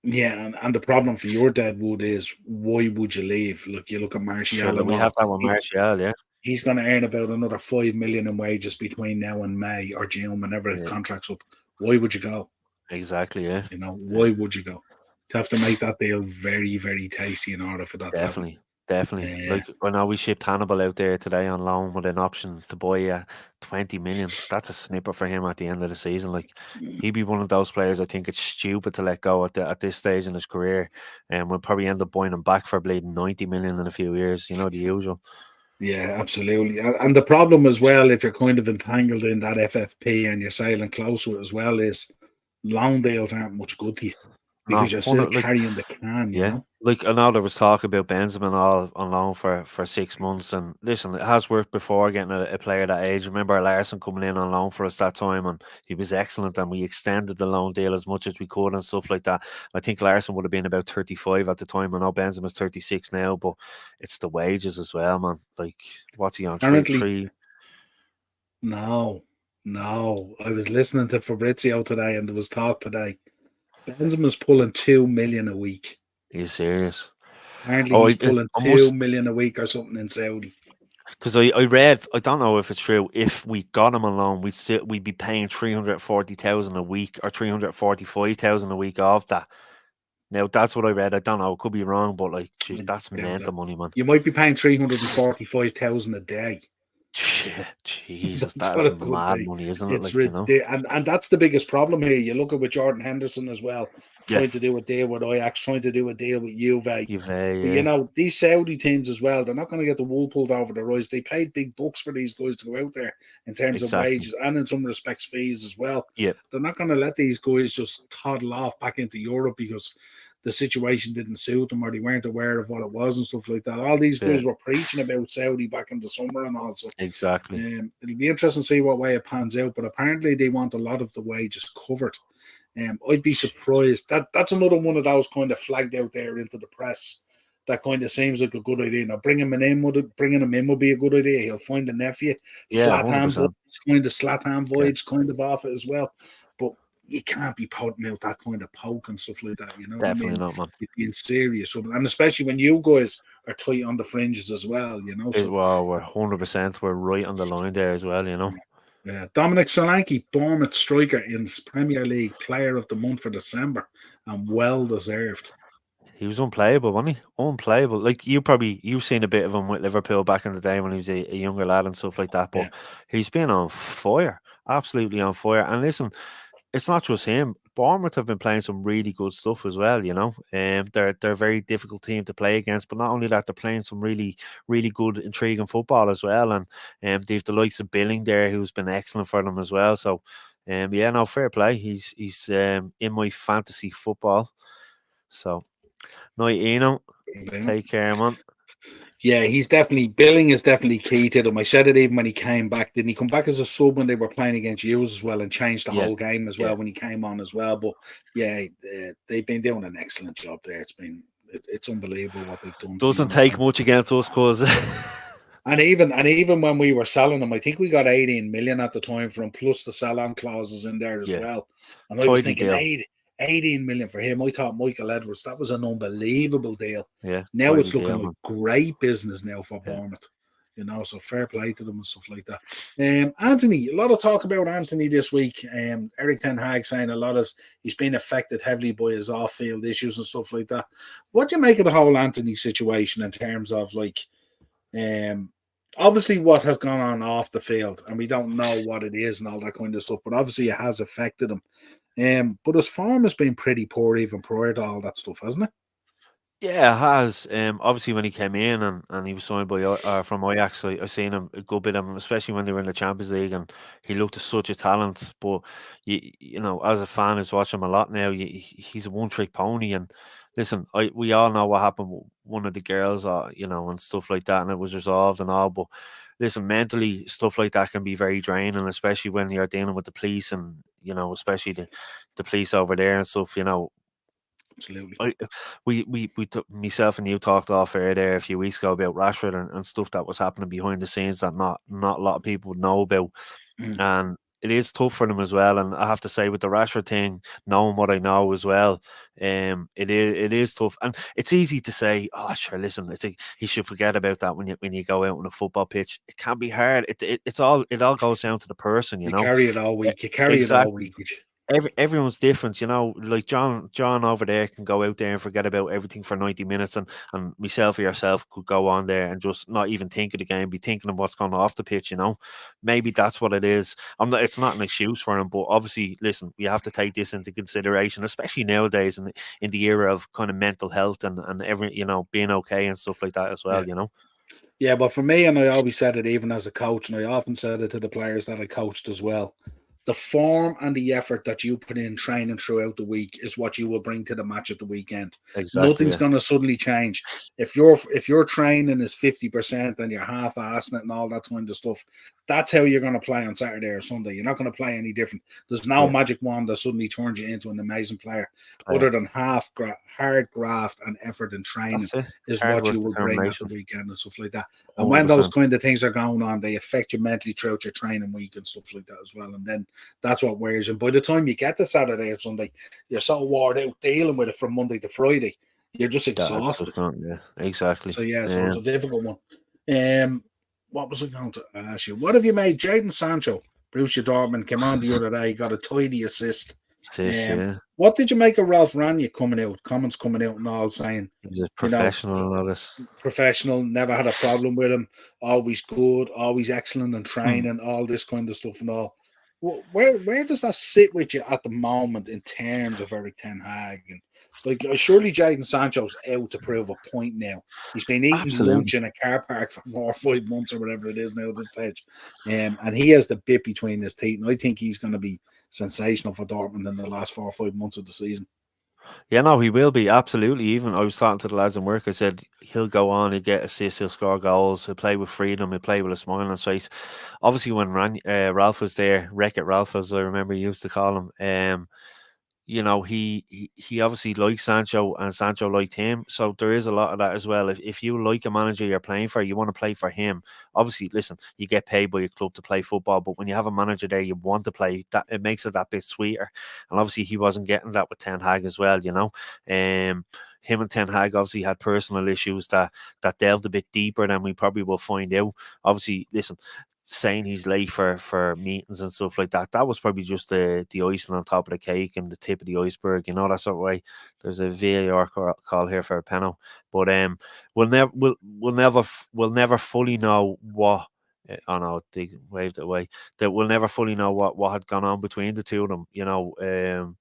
Yeah, and the problem for your Deadwood is why would you leave? Look, you look at Sure, Martial look, and we have all. that one, Martial. Yeah, He's going to earn about another 5 million in wages between now and May or June, whenever his yeah, contract's up. Why would you go? exactly. Yeah, You know, yeah. why would you go? You have to make that deal very, very tasty in order for that to happen. Definitely, definitely. Yeah, Like I know we shipped Hannibal out there today on loan with an option to buy 20 million. That's a snipper for him at the end of the season. Like he'd be one of those players I think it's stupid to let go at this stage in his career, and we'll probably end up buying him back for bleeding 90 million in a few years. You know the usual. yeah, absolutely. And the problem as well, if you're kind of entangled in that FFP and you're sailing close to it as well, is long deals aren't much good to you because No, you're still 100, like carrying the can, you yeah. know? Like I know there was talk about Benzema all on loan for 6 months, and listen, it has worked before getting a player that age. Remember Larson coming in on loan for us that time, and he was excellent, and we extended the loan deal as much as we could and stuff like that. I think Larson would have been about 35 at the time. I know Benzema's 36 now, but it's the wages as well, man. Like what's he on Apparently, three? no, no. I was listening to Fabrizio today and there was talk today. Benzema's pulling 2 million a week. Are you serious? Apparently, Oh, he's pulling I two must. million a week or something in Saudi. Because I read, I don't know if it's true. If we got him alone, we'd be paying 340,000 a week or 345,000 a week of that. Now that's what I read. I don't know. It could be wrong, but like, gee, I that's doubt mental that. money, man. You might be paying 345,000 a day. Shit, Jesus, That's that is what it could mad be. money, isn't it? It's Like, you know. ridiculous, and that's the biggest problem here. You look at with Jordan Henderson as well, Yeah, trying to do a deal with Ajax, trying to do a deal with Juve. you've But you yeah, know these Saudi teams as well. They're not going to get the wool pulled over their eyes. They paid big bucks for these guys to go out there in terms of exactly. wages and in some respects fees as well. Yeah, They're not going to let these guys just toddle off back into Europe because the situation didn't suit them or they weren't aware of what it was and stuff like that. All these yeah, guys were preaching about Saudi back in the summer and also. exactly. It'll be interesting to see what way it pans out, but apparently they want a lot of the wages covered. I'd be surprised. That's another one of those kind of flagged out there into the press. That kind of seems like a good idea. Now, bringing him in would be a good idea. He'll find a nephew. Yeah, hundred Slatan vibes, percent. kind of Slatan Yeah, vibes, kind of off it as well. But you can't be putting out that kind of poke and stuff like that. You know what I definitely mean? not, man. You'd be in serious trouble, and especially when you guys are tight on the fringes as well. You know, so Well, we're 100%. We're right on the line there as well. You know. yeah, Dominic Solanke, Bournemouth striker in Premier League Player of the Month for December, and well deserved. He was unplayable, wasn't he? Unplayable. Like you've seen a bit of him with Liverpool back in the day when he was a younger lad and stuff like that. But Yeah, he's been on fire, absolutely on fire. And listen, it's not just him. Bournemouth have been playing some really good stuff as well. You know, they're a very difficult team to play against. But not only that, they're playing some really good, intriguing football as well. And they've the likes of Billing there, who's been excellent for them as well. So, yeah, no, fair play. He's in my fantasy football. So. Night, Eno. Take care, man. yeah, he's definitely Billing is definitely key to them. I said it even when he came back. Didn't he come back as a sub when they were playing against you as well and changed the Yeah, whole game as yeah. well when he came on as well? But yeah, they've been doing an excellent job there. It's unbelievable what they've done, to be Doesn't honest. take much against us, cause And even when we were selling him, I think we got 18 million at the time for him, plus the sell-on clauses in there as yeah, well. And I was tidy thinking deal. 18 million for him. I thought Michael Edwards, that was an unbelievable deal. Yeah, Now tidy it's looking deal, like man. great business now for Yeah. Bournemouth. You know, so fair play to them and stuff like that. Anthony, a lot of talk about Anthony this week. Eric Ten Hag saying he's been affected heavily by his off-field issues and stuff like that. What do you make of the whole Anthony situation in terms of like obviously what has gone on off the field, and we don't know what it is and all that kind of stuff, but obviously it has affected him. But his form has been pretty poor even prior to all that stuff, hasn't it? Yeah, it has. Obviously when he came in and he was signed by from Ajax, I seen him a good bit of him, especially when they were in the Champions League, and he looked as such a talent. But you know, as a fan who's watching him a lot now, he's a one trick pony, and listen, we all know what happened with one of the girls, and stuff like that, and it was resolved and all. But listen, mentally, stuff like that can be very draining, especially when you're dealing with the police and especially the police over there and stuff. Absolutely. We took myself and you talked off air there a few weeks ago about Rashford and stuff that was happening behind the scenes that not a lot of people would know about, and it is tough for them as well. And I have to say, with the Rashford thing, knowing what I know as well, it is tough, and it's easy to say, oh sure, listen, you should forget about that when you go out on a football pitch. It can be hard. It all goes down to the person, You carry it all E- week. You carry it all Exactly. week. Which, Everyone's different, like John over there can go out there and forget about everything for 90 minutes, and myself or yourself could go on there and just not even think of the game, be thinking of what's going off the pitch. Maybe that's what it is. It's not an excuse for him, but obviously, listen, we have to take this into consideration, especially nowadays in the era of kind of mental health and every being okay and stuff like that as well. yeah. Yeah, but for me, and I always said it even as a coach, and I often said it to the players that I coached as well. The form and the effort that you put in training throughout the week is what you will bring to the match at the weekend. Exactly. Nothing's Yeah. going to suddenly change. If your training is 50% and you're half-assing it and all that kind of stuff, that's how you're going to play on Saturday or Sunday. You're not going to play any different. There's no Yeah. magic wand that suddenly turns you into an amazing player, Player. other than hard graft and effort and training That's it. is Hard what work, you will bring at the determination. weekend and stuff like that. And when those 100%. kind of things are going on, they affect you mentally throughout your training week and stuff like that as well. And then that's what wears you. And by the time you get to Saturday or Sunday, you're so worn out dealing with it from Monday to Friday. You're just exhausted. Yeah, exactly. So it's a difficult one. What was I going to ask you? What have you made? Jadon Sancho, Borussia Dortmund, came on the other day, got a tidy assist. What did you make of Ralph Ranić comments coming out and all saying he's a professional and all this? Professional, never had a problem with him, always good, always excellent in training, all this kind of stuff and all. Where does that sit with you at the moment in terms of Erik ten Hag? And surely Jadon Sancho's out to prove a point now. He's been eating lunch in a car park for 4 or 5 months or whatever it is now at this stage. And he has the bit between his teeth. And I think he's going to be sensational for Dortmund in the last 4 or 5 months of the season. Yeah, no, he will be, absolutely. Even I was talking to the lads in work, I said he'll go on, he'll get assists, he'll score goals, he'll play with freedom, he'll play with a smile on his face. Obviously, when Ralph was there, Wreck-It Ralph, as I remember he used to call him, he obviously likes Sancho and Sancho liked him. So there is a lot of that as well. If you like a manager you're playing for, you want to play for him. Obviously, listen, you get paid by your club to play football, but when you have a manager there you want to play, that it makes it that bit sweeter. And obviously he wasn't getting that with Ten Hag as well, him and Ten Hag obviously had personal issues that delved a bit deeper than we probably will find out. Obviously, listen, saying he's late for meetings and stuff like that, that was probably just the icing on top of the cake and the tip of the iceberg, that sort of way. There's a VAR call here for a penalty, but we'll never fully know what. Oh no, they waved it away. That we'll never fully know what had gone on between the two of them,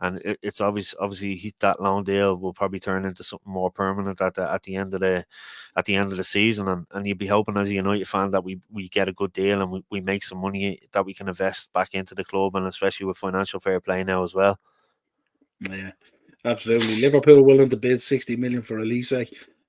and it's obviously that loan deal will probably turn into something more permanent at the end of the season, and you'd be hoping as a United fan that we get a good deal and we make some money that we can invest back into the club, and especially with financial fair play now as well. Yeah, absolutely. Liverpool willing to bid 60 million for Elise.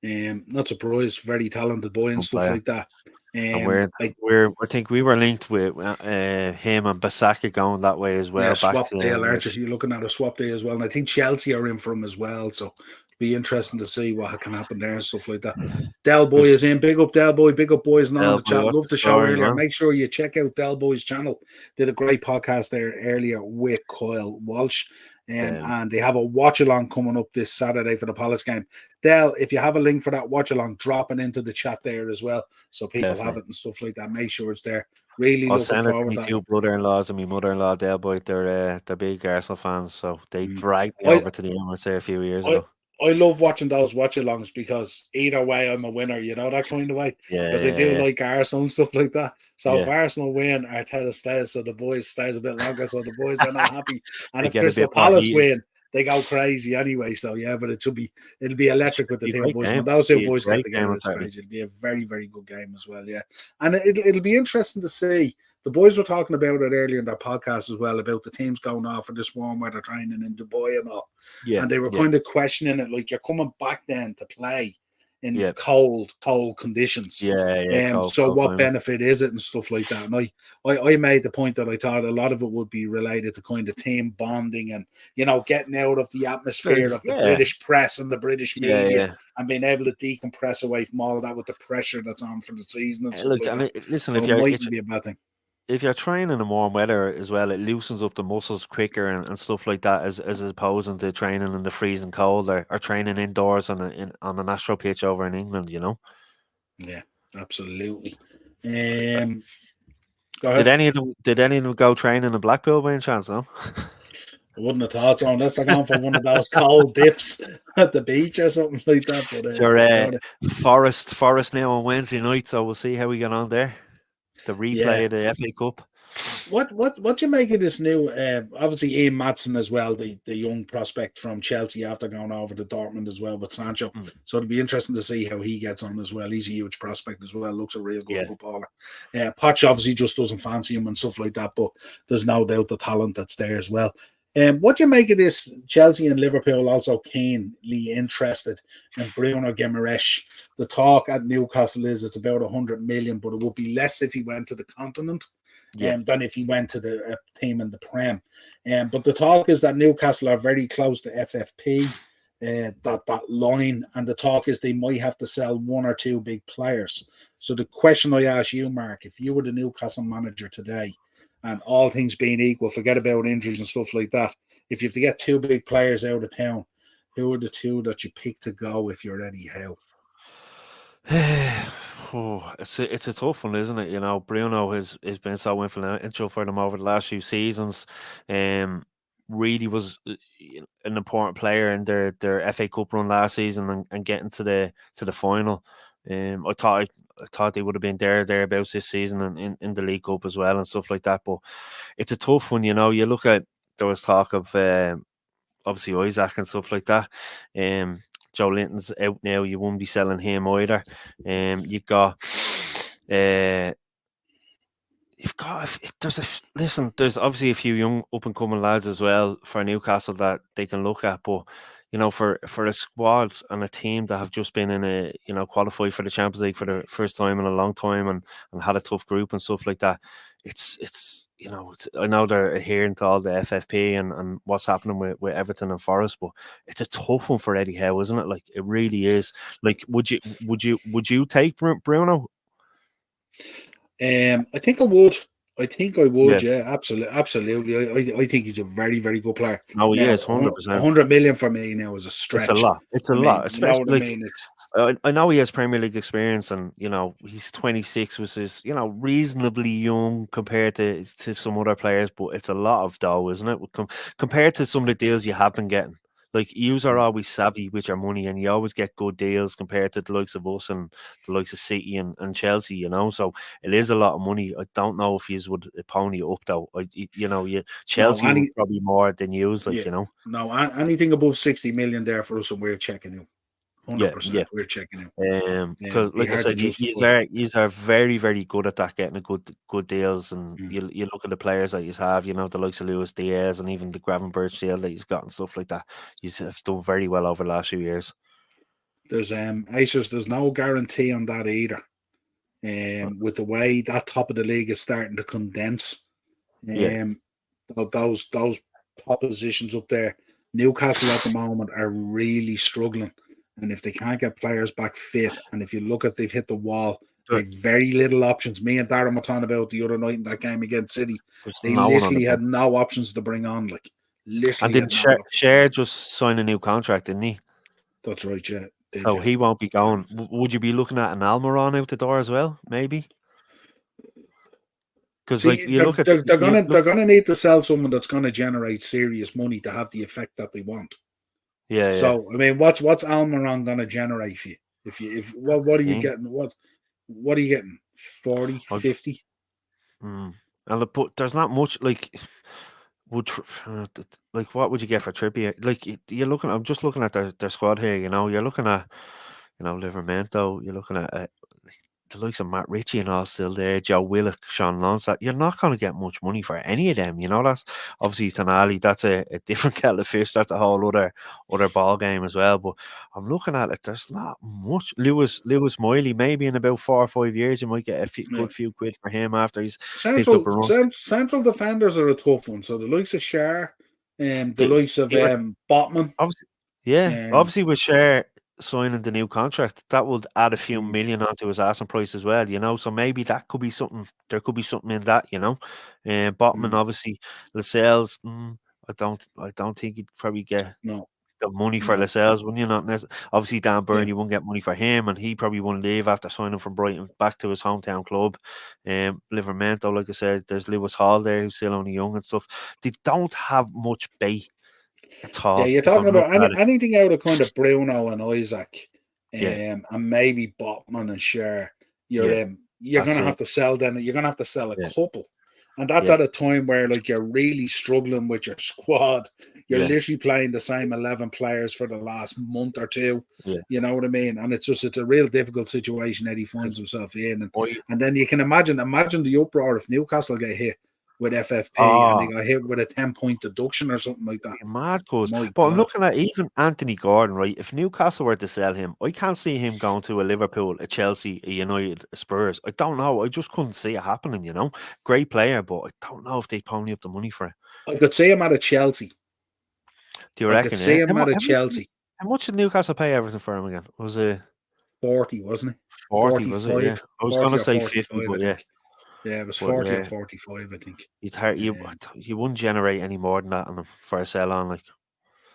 Not surprised, very talented boy and stuff like that. And I think we were linked with him and Basaka going that way as well. Yeah, swap deal, aren't you? You're looking at a swap deal as well, and I think Chelsea are in for him as well. So be interesting to see what can happen there and stuff like that. Del Boy is in. Big up Del Boy. Big up boys and all the chat. Love the show earlier. Make sure you check out Del Boy's channel. Did a great podcast there earlier with Kyle Walsh. And they have a watch along coming up this Saturday for the Palace game. Del, if you have a link for that watch along, drop it into the chat there as well, so people have it and stuff like that. Make sure it's there. Really looking forward to my two brother-in-laws and my mother-in-law, Del Boy. They're big Arsenal fans, so they dragged me over to the Emirates there a few years ago. I love watching those watch-alongs because either way, I'm a winner, that kind of way. Because I do like Arsenal and stuff like that. So if Arsenal win, Arteta stays, so the boys stays a bit longer, so the boys are not happy. And if Crystal Palace win, they go crazy anyway. So yeah, but it'll be electric with the Be a two great boys. game. When those two Be a boys get great game together, on it's Saturday. crazy. It'll be a very, very good game as well. Yeah, and it'll be interesting to see. The boys were talking about it earlier in their podcast as well about the teams going off for this warm weather training in Dubai and all. Yeah, And they were yeah, kind of questioning it, like you're coming back then to play in yeah, cold conditions. yeah. Cold So what climate. benefit is it and stuff like that? And I made the point that I thought a lot of it would be related to kind of team bonding and getting out of the atmosphere of the British press and the British media yeah. and being able to decompress away from all that with the pressure that's on for the season and stuff Look, like that. listen, So it mightn't be a bad thing. if you're training in warm weather as well, it loosens up the muscles quicker and stuff like that, as opposed to training in the freezing cold or training indoors on a natural pitch over in England. Yeah, absolutely. Go Did ahead. any of them go training in Blackpool by any chance? No. I wouldn't have thought so unless they're going for one of those cold dips at the beach or something like that. But Sure, Forest now on Wednesday night, so we'll see how we get on there. The replay of the FA Cup. What do you make of this new? Obviously, Ian Maatsen as well, the young prospect from Chelsea after going over to Dortmund as well with Sancho. So it'll be interesting to see how he gets on as well. He's a huge prospect as well. Looks a real good footballer. Poch obviously just doesn't fancy him and stuff like that, but there's no doubt the talent that's there as well. What do you make of this? Chelsea and Liverpool also keenly interested in Bruno Guimaraes. The talk at Newcastle is it's about 100 million, but it would be less if he went to the continent than if he went to the team in the Prem. But the talk is that Newcastle are very close to FFP, that line, and the talk is they might have to sell one or two big players. So the question I ask you, Mark, if you were the Newcastle manager today, and all things being equal, forget about injuries and stuff like that, if you have to get two big players out of town, who are the two that you pick to go if you're Eddie Howe? It's a tough one, isn't it? Bruno has been so influential for them over the last few seasons. Really was an important player in their FA Cup run last season and getting to the final. I thought they would have been thereabouts this season in the League Cup as well and stuff like that. But it's a tough one, You look at, there was talk of obviously Isaac and stuff like that. Joe Linton's out now. You won't be selling him either. You've got there's obviously a few young up and coming lads as well for Newcastle that they can look at, but for a squad and a team that have just been in qualified for the Champions League for the first time in a long time and had a tough group and stuff like that, it's I know they're adhering to all the FFP and what's happening with Everton and Forest, but it's a tough one for Eddie Howe, isn't it? Like, it really is. Like, would you take Bruno? I think I would. Yeah, absolutely. I think he's a very, very good player. No, he Now, is 100%. 100 million for me now is a stretch. It's a lot. It's a lot, especially, you know what I mean? I know he has Premier League experience, and he's 26, which is reasonably young compared to some other players, but it's a lot of dough, isn't it? Compared to some of the deals you have been getting. Like, yous are always savvy with your money, and you always get good deals compared to the likes of us and the likes of City and Chelsea. So it is a lot of money. I don't know if yous would pony up though. Chelsea would probably more than yous. No, anything above 60 million there for us, and we're checking him. 100%. Yeah. We're checking him. Because like I said, you are very, very good at that, getting a good deals, and you look at the players that you have, the likes of Luis Diaz and even the Gravenberch deal that he's got and stuff like that. You have done very well over the last few years. There's there's no guarantee on that either. With the way that top of the league is starting to condense, those top positions up there, Newcastle at the moment are really struggling. And if they can't get players back fit, and if you look at they've hit the wall, they have very little options. Me and Darren were talking about the other night in that game against City. They literally had no options to bring on. Like, literally. And did Cher just sign a new contract, didn't he? That's right, yeah. So he won't be going. Would you be looking at an Almiron out the door as well, maybe? Because they're gonna need to sell someone that's gonna generate serious money to have the effect that they want. Yeah. So I mean, what's Almiron gonna generate for you? If what are you getting? What are you getting? 40, 50? And there's not much, like, like what would you get for Trippier? Like you're looking, I'm just looking at their squad here. You're looking at Livermento. You're looking at like the likes of Matt Ritchie and all still there. Joe Willock, Sean Lonsdale. You're not going to get much money for any of them. That's obviously Tonali. That's a different kettle of fish. That's a whole other ball game as well. But I'm looking at it. There's not much. Lewis Miley. Maybe in about 4 or 5 years, you might get a good few quid for him after he's picked up a run. Central defenders are a tough one. So the likes of Shar, the likes of Botman. Obviously with Share signing the new contract, that would add a few million onto his asking price as well, so maybe that could be something. There could be something in that, Botman, obviously, Lascelles, I don't think he'd probably get the money for Lascelles, wouldn't you? Not necessarily. Obviously, Dan Burn, you wouldn't get money for him, and he probably wouldn't leave after signing from Brighton back to his hometown club. Livermento, like I said, there's Lewis Hall there who's still only young and stuff. They don't have much bait at all. Yeah, you're talking about anything out of kind of Bruno and Isaac, and maybe Botman and Share. You're going to have to sell them. You're going to have to sell a couple, and that's at a time where like you're really struggling with your squad. You're literally playing the same 11 players for the last month or two. You know what I mean? And it's a real difficult situation that he finds himself in, and then you can imagine the uproar if Newcastle get hit with FFP and they got hit with a 10-point deduction or something like that. Mad cause. But I'm looking at even Anthony Gordon, right? If Newcastle were to sell him, I can't see him going to a Liverpool, a Chelsea, a United, a Spurs. I don't know. I just couldn't see it happening, Great player, but I don't know if they pony up the money for it. I could see him at a Chelsea. Do you reckon? I could see him at a Chelsea. How much did Newcastle pay Everton for him again? Was it 40, wasn't it? 40, was it? Yeah. I was going to say 50, but yeah. Yeah, it was 40 or 45, I think. You wouldn't generate any more than that on them for a sell on, like.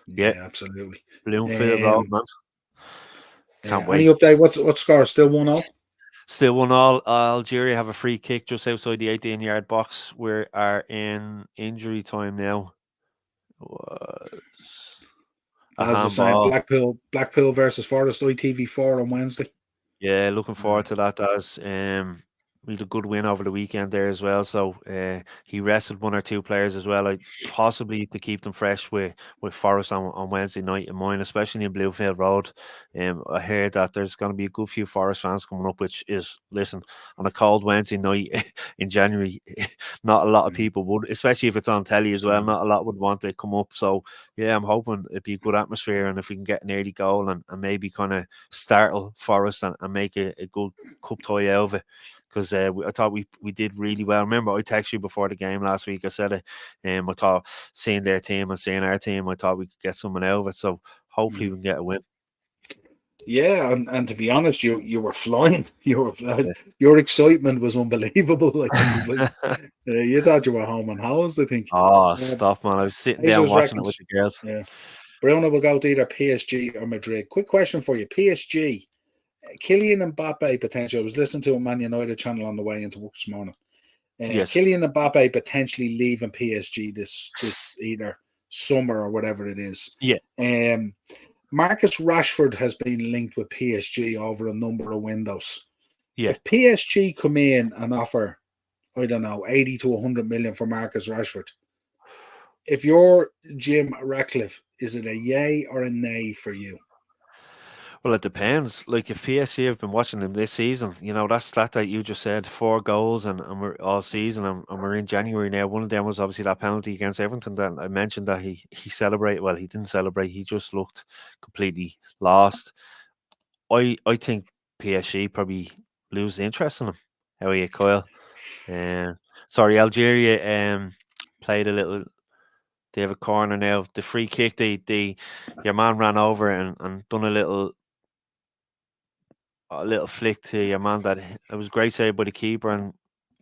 Yeah, absolutely. Bloomfield Road, man. Can't wait. Any update? What score? Still 1-0? Still 1-1. Algeria have a free kick just outside the 18-yard box. We are in injury time now. As the same, Blackpool versus Forest, ITV4 on Wednesday. Yeah, looking forward to that. We had a good win over the weekend there as well. So he rested one or two players as well, possibly to keep them fresh with Forest on Wednesday night in mind, especially in Bluefield Road. I heard that there's going to be a good few Forest fans coming up, which is, listen, on a cold Wednesday night in January, not a lot of people would, especially if it's on telly as well, not a lot would want to come up. So yeah, I'm hoping it'd be a good atmosphere, and if we can get an early goal and maybe kind of startle Forest and make a good cup tie out of it. Because I thought we did really well. Remember, I texted you before the game last week. I said it. I thought seeing their team and seeing our team, I thought we could get something out of it. So hopefully we can get a win. Yeah, and to be honest, you were flying. Your excitement was unbelievable. Like, it was like you thought you were home on house, I think. Oh, stop, man! I was sitting down watching it with the girls. Yeah, Bruno will go to either PSG or Madrid. Quick question for you: PSG. Kylian Mbappe potentially. I was listening to a Man United channel on the way into work this morning. Yes. Kylian Mbappe potentially leaving PSG this either summer or whatever it is. Yeah. Marcus Rashford has been linked with PSG over a number of windows. Yeah. If PSG come in and offer, I don't know, 80 to 100 million for Marcus Rashford, if you're Jim Ratcliffe, is it a yay or a nay for you? Well, it depends. Like, if PSG have been watching him this season, that stat that you just said, 4 goals and we're all season and we're in January now. One of them was obviously that penalty against Everton that I mentioned that he celebrated. Well, he didn't celebrate. He just looked completely lost. I think PSG probably lose interest in him. How are you, Kyle? Sorry, Algeria played a little. They have a corner now. The free kick, your man ran over and done a little flick to your man. That it was great save by the keeper, and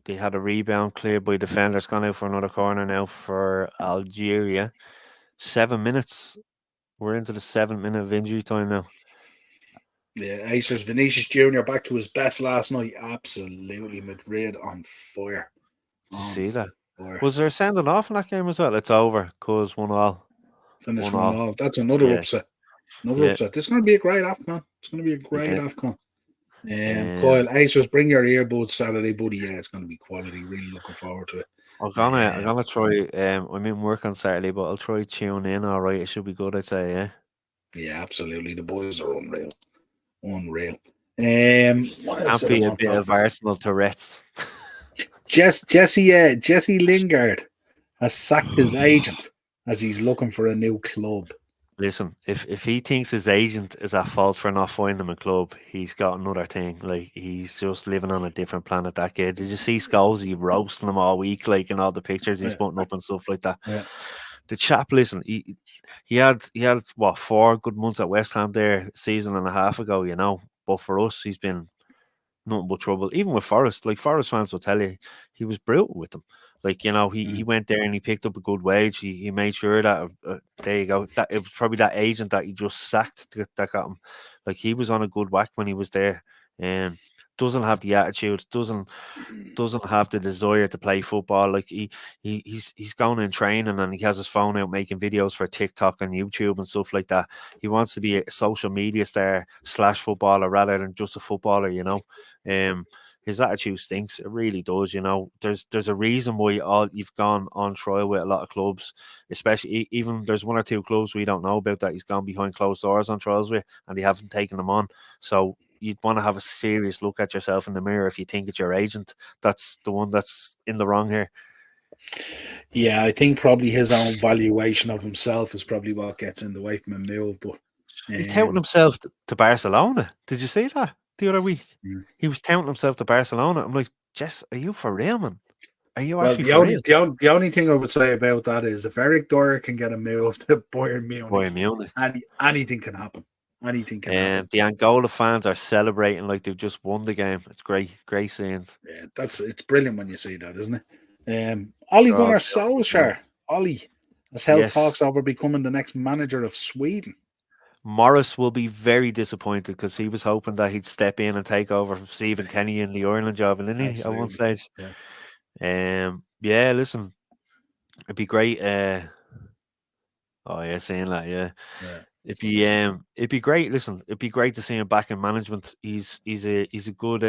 they had a rebound cleared by defenders. Gone out for another corner now for Algeria. 7 minutes. We're into the 7 minute of injury time now. Yeah, Acers Vinicius Jr. back to his best last night. Absolutely, Madrid on fire. Did you see that? Fire. Was there a sending off in that game as well? It's over because 1-1. Finished 1-1. That's another upset. Upset. This is going to be a great AFCON. It's going to be a great AFCON. Um, Kyle, Acers, bring your earbuds Saturday, buddy. Yeah, it's going to be quality. Really looking forward to it. I'm gonna try. I'm in work on Saturday, but I'll try tune in. All right, it should be good. I'd say, yeah. Yeah, absolutely. The boys are unreal. Unreal. What else Can't did I be a want to bit talk of about? Arsenal Tourette's. Jesse Lingard has sacked his agent as he's looking for a new club. Listen, if he thinks his agent is at fault for not finding him a club, he's got another thing. Like he's just living on a different planet. That kid. Did you see Scholes? He roasting him all week, like in all the pictures he's Yeah, putting up and stuff like that. yeah. The chap, listen, he had what 4 good months at West Ham there, season and a half ago, But for us, he's been nothing but trouble. Even with Forest, like Forest fans will tell you, he was brutal with them. Like he went there and he picked up a good wage. He made sure that there you go. That it was probably that agent that he just sacked that got him. Like he was on a good whack when he was there, and doesn't have the attitude. Doesn't have the desire to play football. Like he's going in training and he has his phone out making videos for TikTok and YouTube and stuff like that. He wants to be a social media star / footballer rather than just a footballer. His attitude stinks. It really does. There's a reason why all you've gone on trial with a lot of clubs, especially even there's 1 or 2 clubs we don't know about that he's gone behind closed doors on trials with, and they haven't taken them on. So you'd want to have a serious look at yourself in the mirror if you think it's your agent that's the one that's in the wrong here. Yeah, I think probably his own valuation of himself is probably what gets in the way from a move. But He touted himself to Barcelona. Did you see that the other week? He was touting himself to Barcelona. I'm like, Jess, are you for real, man? Are you well, actually for real? the only thing I would say about that is if Eric Dyer can get a move to Bayern Munich, anything can happen. Anything can happen. The Angola fans are celebrating like they've just won the game. It's great scenes. Yeah, it's brilliant when you see that, isn't it? Ole Gunnar Solskjaer, Ollie, has held talks over becoming the next manager of Sweden. Morris will be very disappointed because he was hoping that he'd step in and take over from Stephen Kenny in the Ireland job, and didn't he at one stage? Yeah. Listen, it'd be great. Saying that, yeah. It'd be great. Listen, it'd be great to see him back in management. He's a good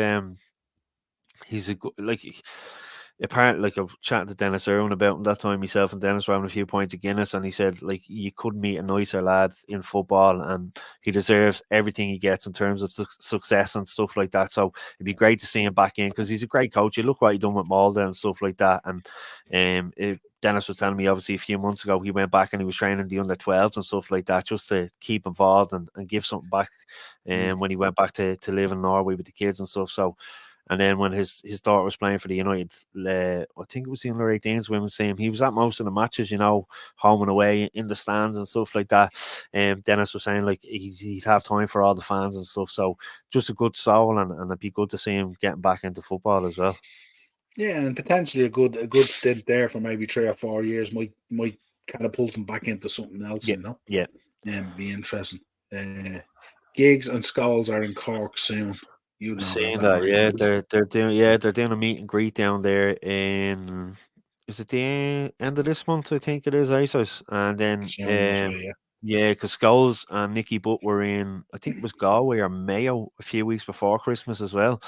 apparently, like I was chatting to Dennis Irwin about him that time. Myself and Dennis were having a few pints of Guinness, and he said like you couldn't meet a nicer lad in football, and he deserves everything he gets in terms of success and stuff like that. So it'd be great to see him back in because he's a great coach. You look what he done with Malda and stuff like that, and Dennis was telling me obviously a few months ago he went back and he was training the under 12s and stuff like that just to keep involved and give something back. When he went back to live in Norway with the kids and stuff. So. And then when his daughter was playing for the United, I think it was the under 18s women's team, he was at most of the matches, home and away in the stands and stuff like that. Dennis was saying like he'd have time for all the fans and stuff. So just a good soul, and it'd be good to see him getting back into football as well. Yeah, and potentially a good stint there for maybe 3 or 4 years might catapult him back into something else. Yeah. Be interesting. Giggs and Scholes are in Cork soon. You know seeing that, yeah, they're doing a meet and greet down there in is it the end of this month? I think it is ISOs, and then because Scholes and Nicky Butt were in, I think it was Galway or Mayo a few weeks before Christmas as well.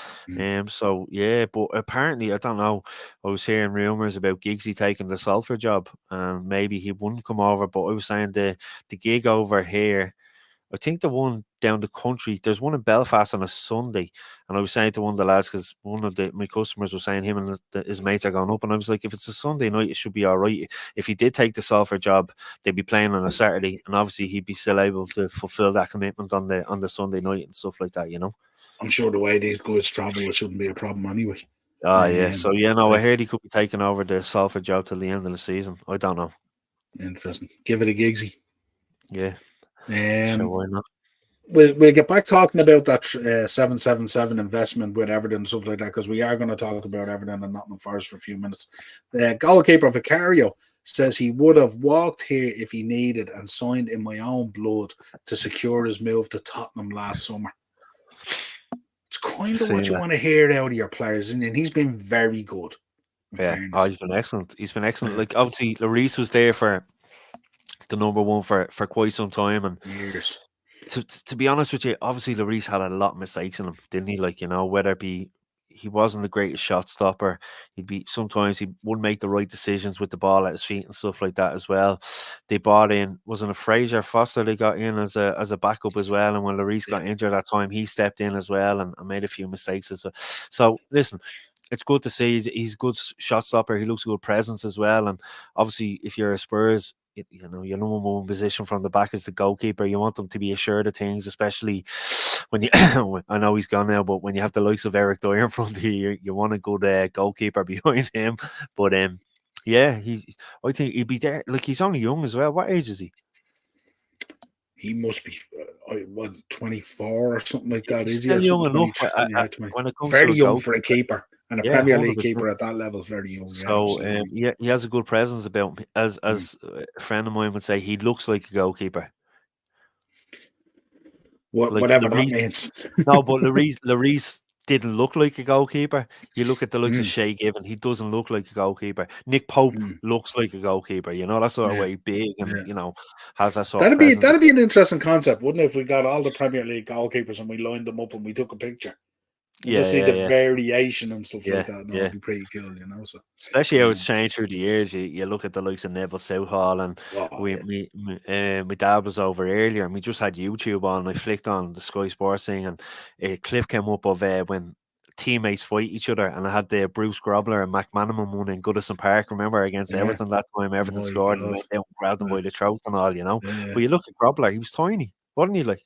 So yeah, but apparently I don't know. I was hearing rumors about Giggsy taking the Salford job, and maybe he wouldn't come over. But I was saying the gig over here. I think the one down the country, there's one in Belfast on a Sunday, and I was saying to one of the lads because one of my customers was saying him and his mates are going up, and I was like, if it's a Sunday night, it should be all right. If he did take the Salford job, they'd be playing on a Saturday, and obviously he'd be still able to fulfil that commitment on the Sunday night and stuff like that. I'm sure the way these guys travel, it shouldn't be a problem anyway. Yeah. So I heard he could be taking over the Salford job till the end of the season. I don't know. Interesting. Give it a Giggsy. Yeah. Sure, why not? We'll get back talking about that 777 investment with Everton and stuff like that, because we are going to talk about Everton and Nottingham Forest for a few minutes. The goalkeeper Vicario says he would have walked here if he needed and signed in my own blood to secure his move to Tottenham last summer. It's kind of what you want to hear out of your players, and he's been very good. Yeah, he's been excellent. Like obviously, Lloris was there for the number one for quite some time, and years. to be honest with you, obviously Lloris had a lot of mistakes in him, didn't he? Like, whether it be he wasn't the greatest shot stopper. Sometimes he wouldn't make the right decisions with the ball at his feet and stuff like that as well. They bought in, wasn't it Fraser Foster they got in as a backup as well. And when Lloris got injured that time, he stepped in as well and made a few mistakes as well. So listen, it's good to see he's a good shot stopper. He looks a good presence as well. And obviously, if you're a Spurs, your number one position from the back is the goalkeeper. You want them to be assured of things, especially when you. I know he's gone now, but when you have the likes of Eric Dyer in front of you, you want a good goalkeeper behind him. But yeah, I think he'd be there. Like, he's only young as well. What age is he? He must be 24 or something like that. He's Is he? still Or young something, enough 20. when it comes to Very a young for a goalkeeper. keeper. And a Yeah, Premier League 100%. keeper at that level is very young. So he has a good presence about him. As a friend of mine would say, he looks like a goalkeeper. Like Whatever Lloris, that means. no, but Lloris didn't look like a goalkeeper. You look at the likes of Shay Given, he doesn't look like a goalkeeper. Nick Pope looks like a goalkeeper. That sort of way, big and has that sort of presence. That'd be an interesting concept, wouldn't it? If we got all the Premier League goalkeepers and we lined them up and we took a picture. And just see the variation and stuff like that. That'd be pretty cool, So especially how it's changed through the years. You look at the likes of Neville Southall, and my dad was over earlier, and we just had YouTube on. And I flicked on the Sky Sports thing, and a clip came up of when teammates fight each other, and I had the Bruce Grobler and McManaman one in Goodison Park. Remember against Everton that time? Everton scored and went down and grabbed him by the throat and all. But you look at Grobler; he was tiny, wasn't he? Like,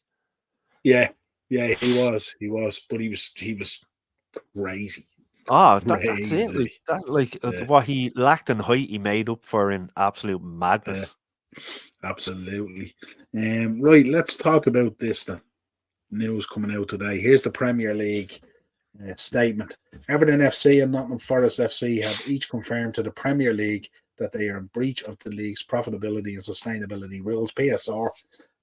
yeah, he was, but he was crazy. Oh, that's it. What he lacked in height, he made up for in absolute madness. Absolutely. Right, let's talk about this then. News coming out today. Here's the Premier League statement. Everton FC and Nottingham Forest FC have each confirmed to the Premier League that they are in breach of the league's profitability and sustainability rules, PSR.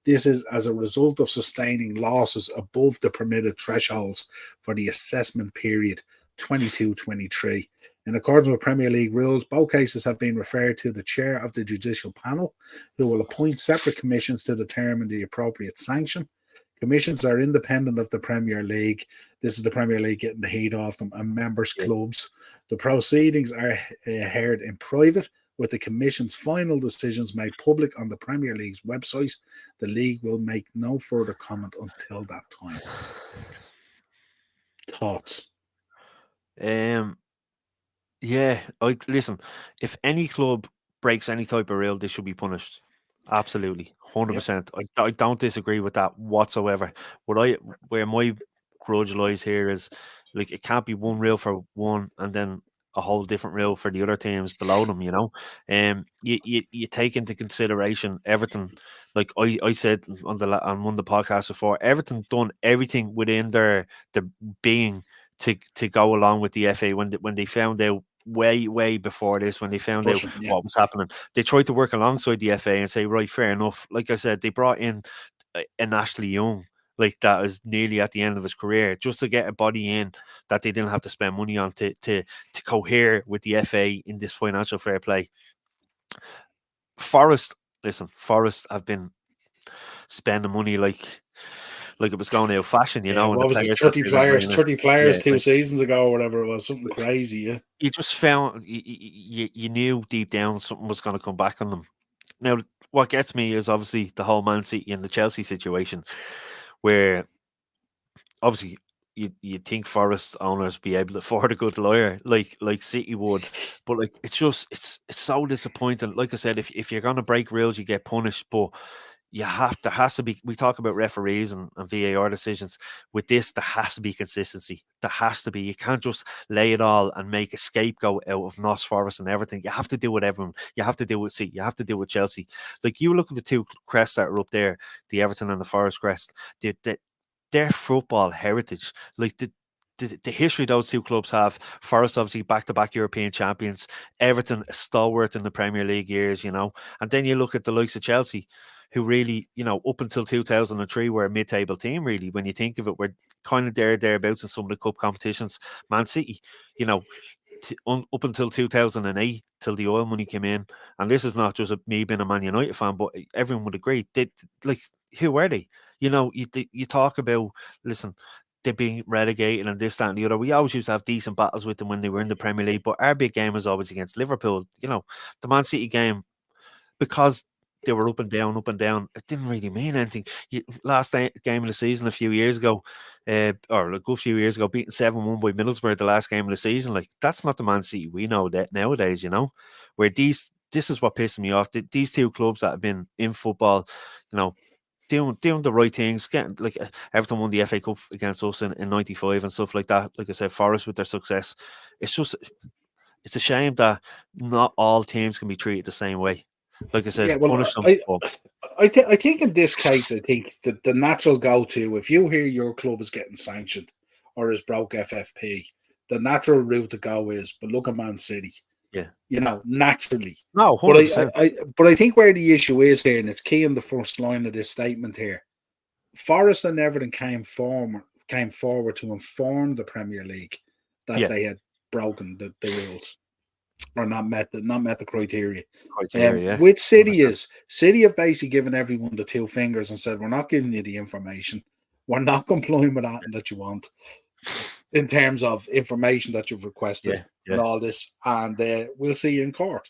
This is as a result of sustaining losses above the permitted thresholds for the assessment period 22-23. In accordance with Premier League rules, both cases have been referred to the chair of the judicial panel, who will appoint separate commissions to determine the appropriate sanction. Commissions are independent of the Premier League. This is the Premier League getting the heat off them and members' clubs. The proceedings are heard in private, with the Commission's final decisions made public on the Premier League's website. The league will make no further comment until that time. Thoughts? Yeah, listen, if any club breaks any type of rule, they should be punished. Absolutely, 100%. I don't disagree with that whatsoever. Where my grudge lies here is, like, it can't be one rule for one and then a whole different rule for the other teams below them. You take into consideration Everton. Like I said on one of the podcasts before, Everton done everything within their being to go along with the FA when they found out way before this, when they found out what was happening. They tried to work alongside the FA and say, right, fair enough. Like I said, they brought in an Ashley Young, like, that is nearly at the end of his career, just to get a body in that they didn't have to spend money on to cohere with the FA in this financial fair play. Forest have been spending money like it was going out of fashion, What was it? 30 players 2 seasons ago or whatever it was, something crazy. You just found you knew deep down something was going to come back on them. Now, what gets me is obviously the whole Man City and the Chelsea situation, where obviously you'd think Forest owners be able to afford a good lawyer like City would, but like it's so disappointing. Like I said, if you're going to break rules, you get punished, but there has to be, we talk about referees and VAR decisions. With this, there has to be consistency. There has to be. You can't just lay it all and make a scapegoat out of Notts Forest and everything. You have to do with everyone. You have to do with City. You have to do with Chelsea. Like, you look at the two crests that are up there, the Everton and the Forest crest, their football heritage, like the history those two clubs have. Forest obviously back-to-back European champions, Everton a stalwart in the Premier League years, and then you look at the likes of Chelsea, who really, up until 2003 were a mid-table team, really, when you think of it. We're kind of thereabouts in some of the cup competitions. Man City, up until 2008, till the oil money came in, and this is not just me being a Man United fan, but everyone would agree, who were they? You know, you talk about, listen, they being relegated and this, that, and the other. We always used to have decent battles with them when they were in the Premier League, but our big game was always against Liverpool. You know, the Man City game, because they were up and down, up and down. It didn't really mean anything. Last game of the season a few years ago, or a good few years ago, beating 7-1 by Middlesbrough the last game of the season. Like, that's not the Man City we know that nowadays, you know, where this is what pisses me off. These two clubs that have been in football, you know, doing the right things, getting like Everton won the FA Cup against us in '95 and stuff like that. Like I said, Forest with their success. It's a shame that not all teams can be treated the same way. Like I Yeah, said, well, punish them. I think in this case, I think that the natural go-to, if you hear your club is getting sanctioned or is broke FFP, the natural route to go is, but look at Man City, Yeah. you know, naturally. No, But 100%. but I think where the issue is here, and it's key in the first line of this statement here, Forest and Everton came forward to inform the Premier League that Yeah. they had broken the rules or not met the criteria. Criteria, yeah. With City 100%. is City have basically given everyone the two fingers and said, we're not giving you the information. We're not complying with that you want in terms of information that you've requested Yeah. and Yeah. all this, and we'll see you in court.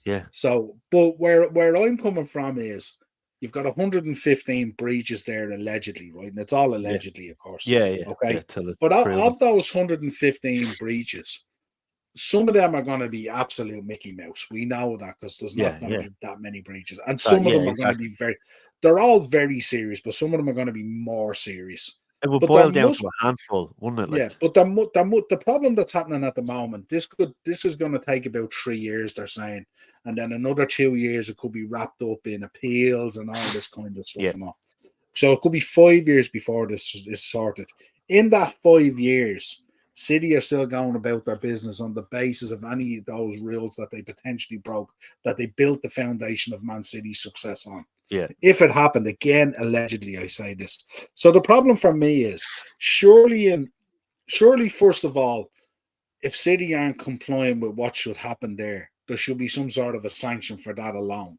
Yeah. So, but where I'm coming from is you've got 115 breaches there allegedly, right? And it's all Yeah. allegedly, of course. Yeah. Yeah. Yeah. Okay. Till it's But proven. of those 115 breaches, some of them are going to be absolute Mickey Mouse. We know that because there's not Yeah. going to Yeah. be that many breaches. And some of Yeah. them are going to Exactly. be they're all very serious, but some of them are going to be more serious. It would But there boil down to must, a handful, wouldn't it? yeah, Like, but the problem that's happening at the moment, this is going to take about 3 years, they're saying. And then another 2 years, it could be wrapped up in appeals and all this kind of stuff yeah. and all. So it could be 5 years before this is sorted. In that 5 years, City are still going about their business on the basis of any of those rules that they potentially broke, that they built the foundation of Man City's success on. Yeah. If it happened again, allegedly, I say this. So the problem for me is surely, first of all, if City aren't complying with what should happen there should be some sort of a sanction for that alone.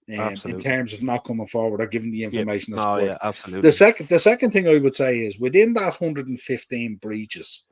In Absolutely. terms of not coming forward or giving the Yeah. information that's No. required. Yeah. The Absolutely. second thing I would say is within that 115 breaches,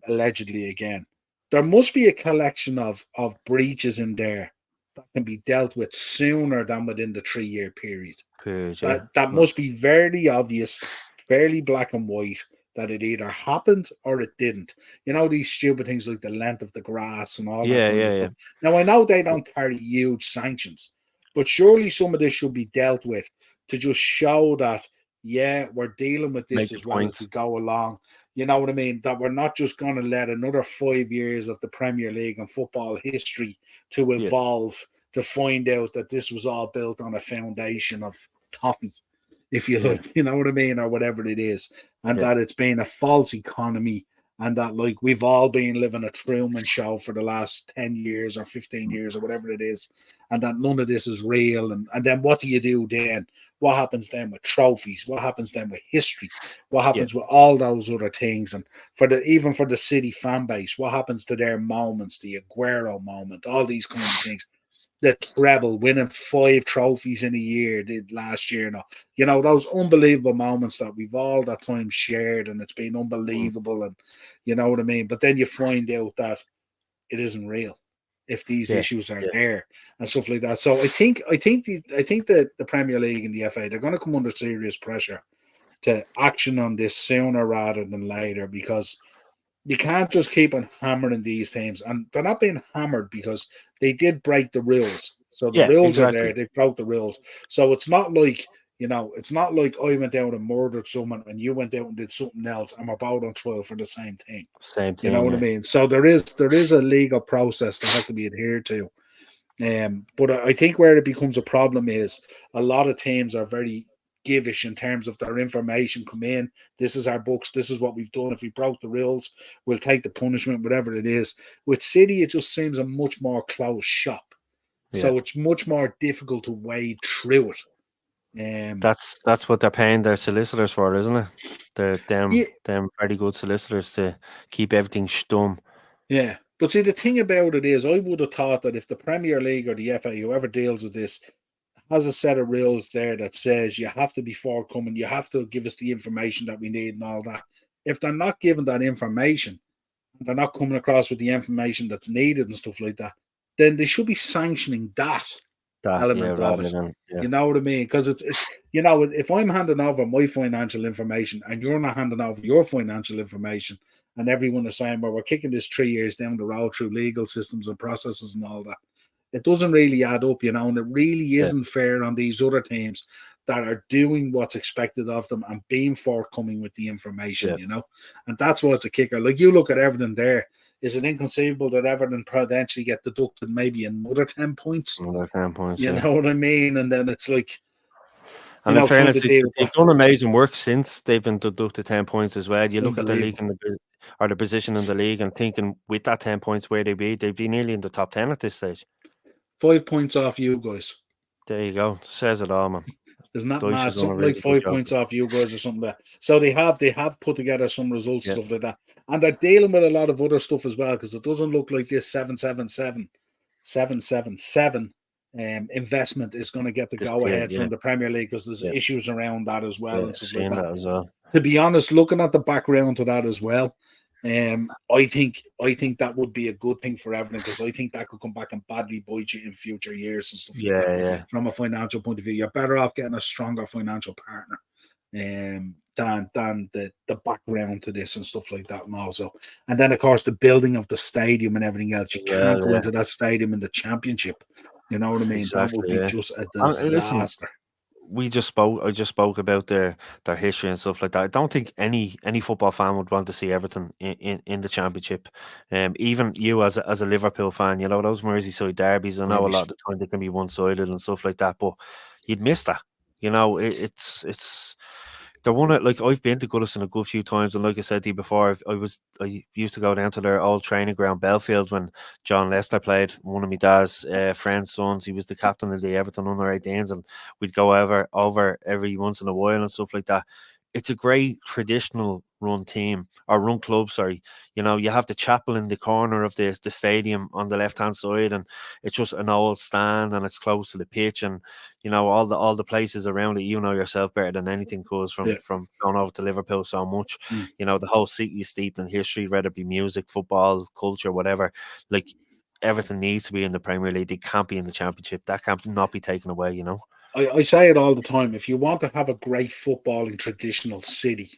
allegedly again, there must be a collection of breaches in there that can be dealt with sooner than within the 3 year period. Good. Yeah. That must be very obvious, fairly black and white, that it either happened or it didn't. You know, these stupid things like the length of the grass and all that Yeah. kind Yeah. of Yeah. stuff. Now, I know they don't carry huge sanctions, but surely some of this should be dealt with to just show that, yeah, we're dealing with this Make a as well as point. we go along. You know what I mean? That we're not just going to let another 5 years of the Premier League and football history to Yeah. evolve to find out that this was all built on a foundation of toffee, if you Yeah. like, you know what I mean, or whatever it is, and Yeah. that it's been a false economy, and that like we've all been living a Truman show for the last 10 years or 15 years or whatever it is, and that none of this is real. And then what do you do then? What happens then with trophies? What happens then with history? What Yeah. happens with all those other things? And even for the City fan base, what happens to their moments, the Aguero moment, all these kind of things? The treble, winning 5 trophies in a year, did last year. You know, those unbelievable moments that we've all that time shared, and it's been unbelievable. And you know what I mean? But then you find out that it isn't real if these Yeah. issues are Yeah. there and stuff like that. So I think that the Premier League and the FA, they're going to come under serious pressure to action on this sooner rather than later, because you can't just keep on hammering these teams, and they're not being hammered because they did break the rules. So the Yeah. rules are there; Exactly. they broke the rules. So it's not like, it's not like I went out and murdered someone and you went out and did something else, and we're both on trial for the same thing. Same You know thing. what I Yeah. mean? So there is a legal process that has to be adhered to. But I think where it becomes a problem is a lot of teams are very givish in terms of their information. Come in, this is our books, this is what we've done. If we broke the rules, we'll take the punishment, whatever it is. With City, it just seems a much more closed shop. Yeah. So it's much more difficult to wade through it. That's what they're paying their solicitors for, isn't it? They're Yeah, them very good solicitors to keep everything stum. yeah. But see, the thing about it is, I would have thought that if the Premier League or the FA, whoever deals with this, has a set of rules there that says you have to be forthcoming, you have to give us the information that we need and all that. If they're not given that information, they're not coming across with the information that's needed and stuff like that, then they should be sanctioning that element of it. You know what I mean? Because it's if I'm handing over my financial information and you're not handing over your financial information, and everyone is saying, well, we're kicking this 3 years down the road through legal systems and processes and all that, it doesn't really add up, and it really isn't fair on these other teams that are doing what's expected of them and being forthcoming with the information, and that's what's a kicker. Like, you look at Everton there, is it inconceivable that Everton potentially get deducted maybe another 10 points? Another 10 points, you know what I mean? And then it's like, and in fairness, they've done amazing work since they've been deducted 10 points as well. You look at the league or the position in the league and thinking with that 10 points where they'd be nearly in the top 10 at this stage. 5 points off you guys. There you go. Says it all, man. Isn't that mad? Something like 5 points off you guys or something like that. So they have put together some results and stuff like that. And they're dealing with a lot of other stuff as well, because it doesn't look like this 777 investment is going to get the go-ahead from the Premier League, because there's issues around that as well. And stuff like that as well. To be honest, looking at the background to that as well, I think that would be a good thing for Everton, because I think that could come back and badly bite you in future years and stuff like that. From a financial point of view, you're better off getting a stronger financial partner than the background to this and stuff like that. And then of course the building of the stadium and everything else. You can't go into that stadium in the Championship. You know what I mean? Exactly, that would be just a disaster. I just spoke about their history and stuff like that. I don't think any football fan would want to see Everton in the Championship. Even you as a Liverpool fan, those Merseyside derbies, I know a lot of the time they can be one-sided and stuff like that, but you'd miss that. It's they're one of, like, I've been to Goodison a good few times, and like I said to you before, I used to go down to their old training ground, Belfield, when John Lester played. One of my dad's friend's sons, he was the captain of the Everton under-18s, and we'd go over every once in a while and stuff like that. It's a great traditional run club, sorry. You have the chapel in the corner of the stadium on the left-hand side, and it's just an old stand, and it's close to the pitch, and all the places around it, yourself better than anything, goes from going over to Liverpool so much. The whole city is steeped in history, whether it be music, football, culture, whatever. Like, everything needs to be in the Premier League. They can't be in the Championship. That can't not be taken away, I say it all the time. If you want to have a great footballing traditional city,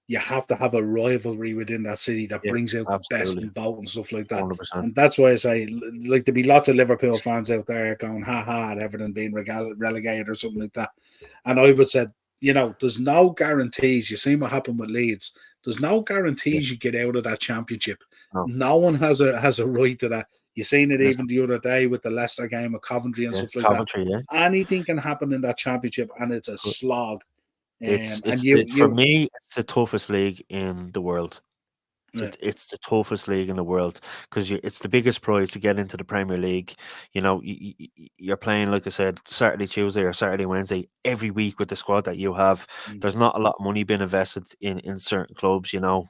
you have to have a rivalry within that city that brings out the best in both and stuff like that. 100%. And that's why I say, like, there'll be lots of Liverpool fans out there going, ha at Everton being relegated or something like that. And I would say, there's no guarantees. You see what happened with Leeds. There's no guarantees you get out of that Championship. No one has a right to that. You seen it even the other day with the Leicester game with Coventry and stuff like that. Anything can happen in that Championship, and it's a slog. For me, it's the toughest league in the world. It's the toughest league in the world, because it's the biggest prize to get into the Premier League. You're playing, like I said, Saturday, Tuesday, or Saturday, Wednesday every week with the squad that you have. There's not a lot of money being invested in certain clubs. You might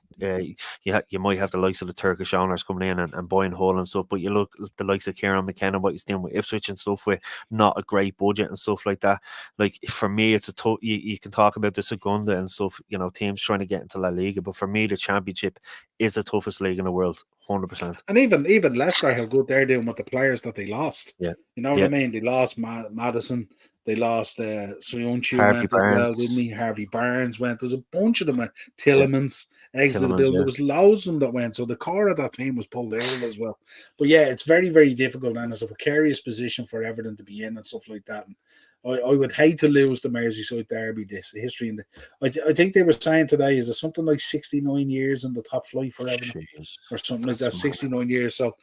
have the likes of the Turkish owners coming in and buying Hull and stuff, but you look at the likes of Kieran McKenna, what he's doing with Ipswich and stuff, with not a great budget and stuff like that. Like, for me, it's a tough. You can talk about the Segunda and stuff, teams trying to get into La Liga, but for me, the Championship is the toughest league in the world, 100%. And even Leicester, how good they're doing with the players that they lost. Yeah, what I mean. They lost Madison. They lost Soyuncu went Barnes as well, didn't he? Harvey Barnes went. There's a bunch of them went. Tillemans exited the build. There was loads of them that went. So the core of that team was pulled out as well. But yeah, it's very, very difficult, and it's a precarious position for Everton to be in and stuff like that. And I would hate to lose the Merseyside derby. The history in I think they were saying today, is it something like 69 years in the top flight for Everton, or something like that? 69 years. So,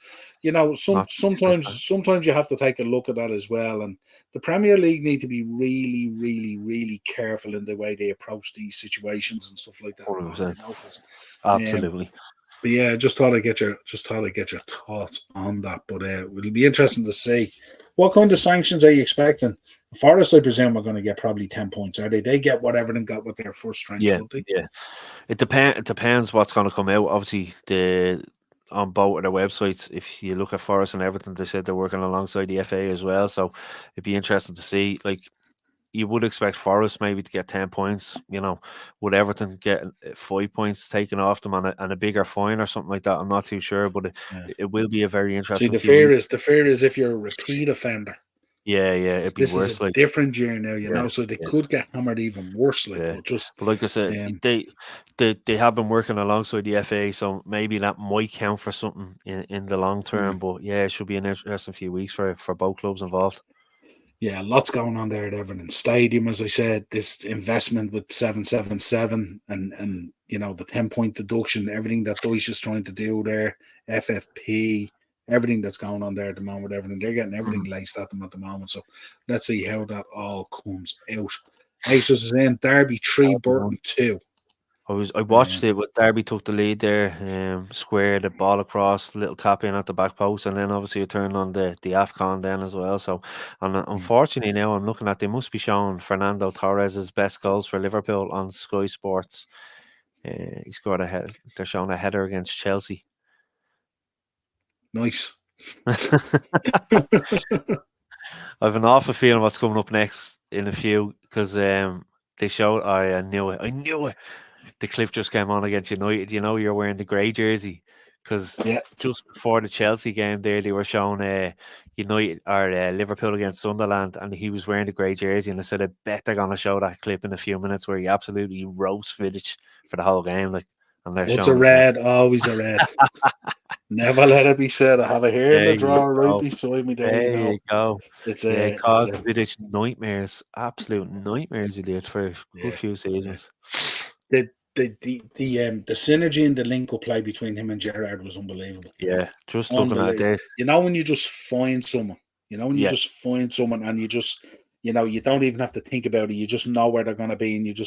sometimes you have to take a look at that as well. And the Premier League need to be really, really, really careful in the way they approach these situations and stuff like that. 100%. Absolutely. But yeah, just thought I'd get your thoughts on that. But it'll be interesting to see. What kind of sanctions are you expecting? Forest, I presume, are going to get probably 10 points. Are they? They get what Everton got with their first strength, don't they? Yeah. It depends what's going to come out. Obviously, on both of their websites. If you look at Forest and Everton, they said they're working alongside the FA as well. So it'd be interesting to see. Like, you would expect Forest maybe to get 10 points, would Everton get 5 points taken off them and a bigger fine or something like that? I'm not too sure, but it will be a very See, interesting the few fear weeks. is if you're a repeat offender. Yeah, it'd be This is a worse. Like, different year now, yeah, so they yeah, could get hammered even worse. Like, yeah. but just But like I said, um, they have been working alongside the FA, so maybe that might count for something in the long yeah, term. But yeah, it should be an interesting few weeks for both clubs involved. yeah, lots going on there at Everton Stadium. As I said, this investment with 777 and the 10-point deduction, everything that Deutsch is trying to do there, FFP, everything that's going on there at the moment with Everton, they're getting everything laced at them at the moment. So let's see how that all comes out. Aces is in Derby 3, Burton 2. I watched it, but Derby took the lead there, squared the ball across, little tap in at the back post, and then obviously it turned on the AFCON then as well. So, and unfortunately now I'm looking at, they must be showing Fernando Torres's best goals for Liverpool on Sky Sports. He scored a header. They're showing a header against Chelsea. Nice. I've an awful feeling what's coming up next in a few, because they showed. I knew it. The clip just came on against United. You're wearing the grey jersey, because Yeah. just before the Chelsea game there, they were showing United or Liverpool against Sunderland, and he was wearing the grey jersey, and I said, I bet they're gonna show that clip in a few minutes where he absolutely roasts Vidic for the whole game, like, and they're What's a showing it now. red? Always a red. Never let it be said. I have it here in There the you drawer right go. beside me. There you There go. you go. It's Yeah, a, it it's caused a, Vidic nightmares, absolute nightmares he did for a good yeah, few yeah. seasons. The synergy and the link up play between him and Gerrard was unbelievable. Yeah, just looking at Unbelievable. it. When you just find someone, Yeah, and you just, you don't even have to think about it. You just know where they're going to be, and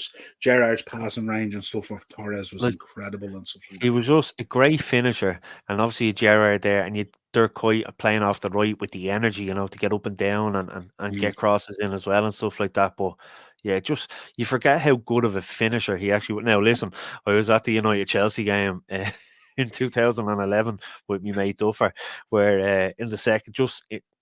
Gerrard's passing range and stuff of Torres was like, incredible and stuff like he that. was just a great finisher, and obviously Gerrard there, and they're quite playing off the right with the energy, to get up and down and Mm. get crosses in as well and stuff like that. But yeah, just you forget how good of a finisher he actually. Now listen, I was at the United Chelsea game in 2011 with my mate Duffer, where in the second,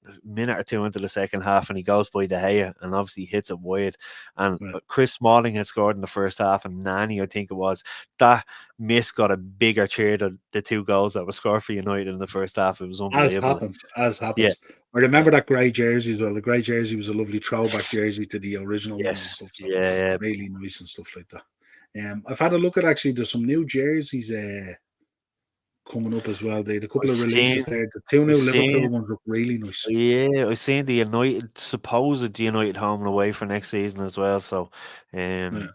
a minute or two into the second half, and he goes by De Gea and obviously hits it wide. And Right. Chris Smalling had scored in the first half, and Nani, I think it was, that miss got a bigger cheer than the 2 goals that were scored for United in the first half. It was As unbelievable. happens. Yeah, I remember yeah, that grey jersey as well. The grey jersey was a lovely throwback jersey to the original ones and yes, stuff. So yeah. really nice and stuff like that. I've had a look at, actually, there's some new jerseys coming up as well. They had a couple I've of seen, releases there. The 2 I've new Liverpool seen, ones look really nice. yeah, I've seen the supposed United home and away for next season as well. So, Yeah,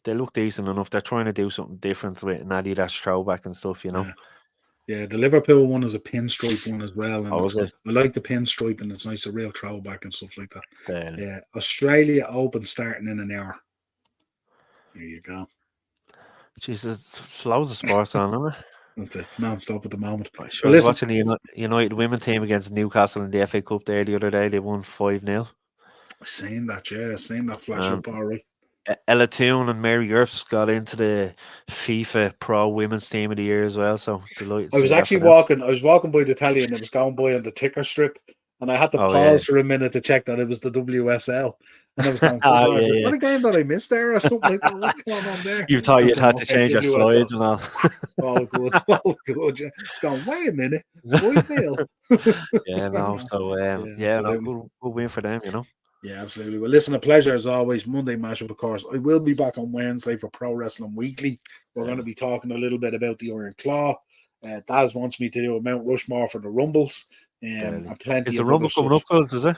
they look decent enough. They're trying to do something different with an Adidas throwback and stuff. yeah. The Liverpool one is a pinstripe one as well, and Oh, it's was it? good. I like the pinstripe, and it's nice, a real throwback and stuff like that. Then, Yeah, Australia Open starting in an hour. There you go. Jesus, loads of sports on, isn't it? It's non-stop at the moment. Sure, But I was listen, watching the United women team against Newcastle in the FA Cup there the other day. They won 5-0. seeing that flash Um, up, all right. Ella Toon and Mary Earps got into the FIFA Pro Women's Team of the Year as well. So delighted to I was see that actually for them. walking. I was walking by the telly, and it was going by on the ticker strip, and I had to Oh yeah, pause for a minute to check that it was the WSL. And I was going, "Good oh God, yeah, is yeah. that a game that I missed there or something like that? What's going on there?" You thought I was you'd going, had to "Okay, change your WSL, slides and all. all good, all good." Yeah. It's going. Wait a minute, 5-0. Yeah, no. No. So Yeah, yeah, no, absolutely. good win for them. Yeah, absolutely. Well, listen, a pleasure as always. Monday mashup, of course. I will be back on Wednesday for Pro Wrestling Weekly. We're going to be talking a little bit about the Iron Claw. Daz wants me to do a Mount Rushmore for the Rumbles, and Deadly. Is plenty the of other Rumble coming up, stuff. close? Is it?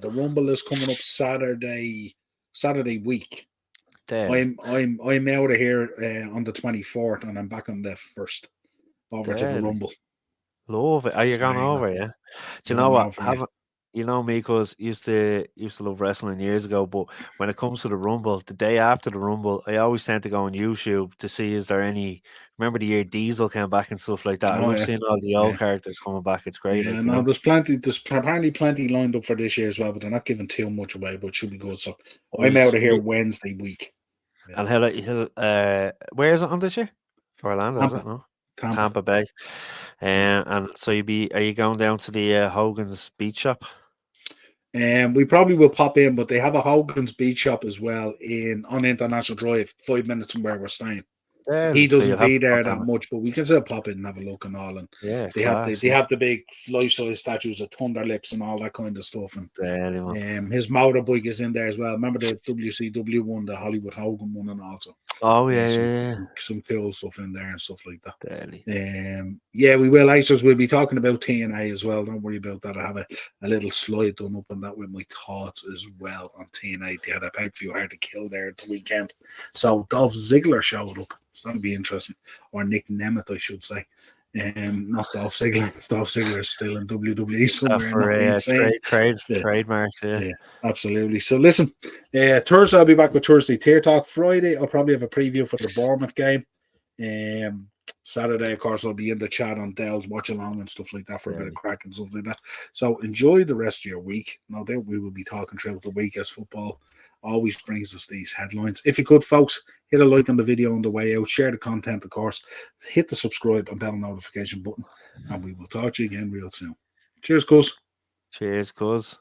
The Rumble is coming up Saturday week. Deadly. I'm out of here on the 24th, and I'm back on the 1st over to the Deadly. Rumble. Love it. Are you So going there you go. over? Yeah. Do you know Going what? over, yeah. You know me, because used to love wrestling years ago. But when it comes to the Rumble, the day after the Rumble, I always tend to go on YouTube to see, is there any. Remember the year Diesel came back and stuff like that. I Oh love yeah, seeing all the yeah. old characters coming back. It's great, Yeah, like no, there's plenty. There's apparently plenty lined up for this year as well, but they're not giving too much away. But it should be good. So I I'm out was of here Wednesday week. Yeah. and where is it on this year? Orlando, is Tampa, it? No. Tampa Bay. And so are you going down to the Hogan's Beach Shop? We probably will pop in, but they have a Hogan's Beach Shop as well on International Drive, 5 minutes from where we're staying. He So doesn't you'll have be to there pop that in. much, but we can still pop in and have a look and all. And Yeah, they class. have the big life-size statues of Thunder Lips and all that kind of stuff. And his motorbike is in there as well. Remember the WCW one, the Hollywood Hogan one, and also. Oh yeah, some cool stuff in there and stuff like that. Daily. Yeah, we will. Icers, we'll be talking about TNA as well. Don't worry about that. I have a little slide done up on that with my thoughts as well on TNA. They had a pay-per-view Hard to Kill there at the weekend. So Dolph Ziggler showed up. So that'll be interesting. Or Nick Nemeth, I should say. Not Dolph Ziggler. Dolph Ziggler is still in WWE somewhere. Trademarks, yeah. Absolutely. So listen, Thursday I'll be back with Thursday Tier Talk. Friday I'll probably have a preview for the Bournemouth game. Saturday, of course, I'll be in the chat on Dell's watch along and stuff like that for a bit of crack and stuff like that. So enjoy the rest of your week. No doubt we will be talking throughout the week as football always brings us these headlines. If you could, folks, hit a like on the video on the way out, share the content, of course, hit the subscribe and bell notification button, and we will talk to you again real soon. Cheers, cuz. Cheers, cuz.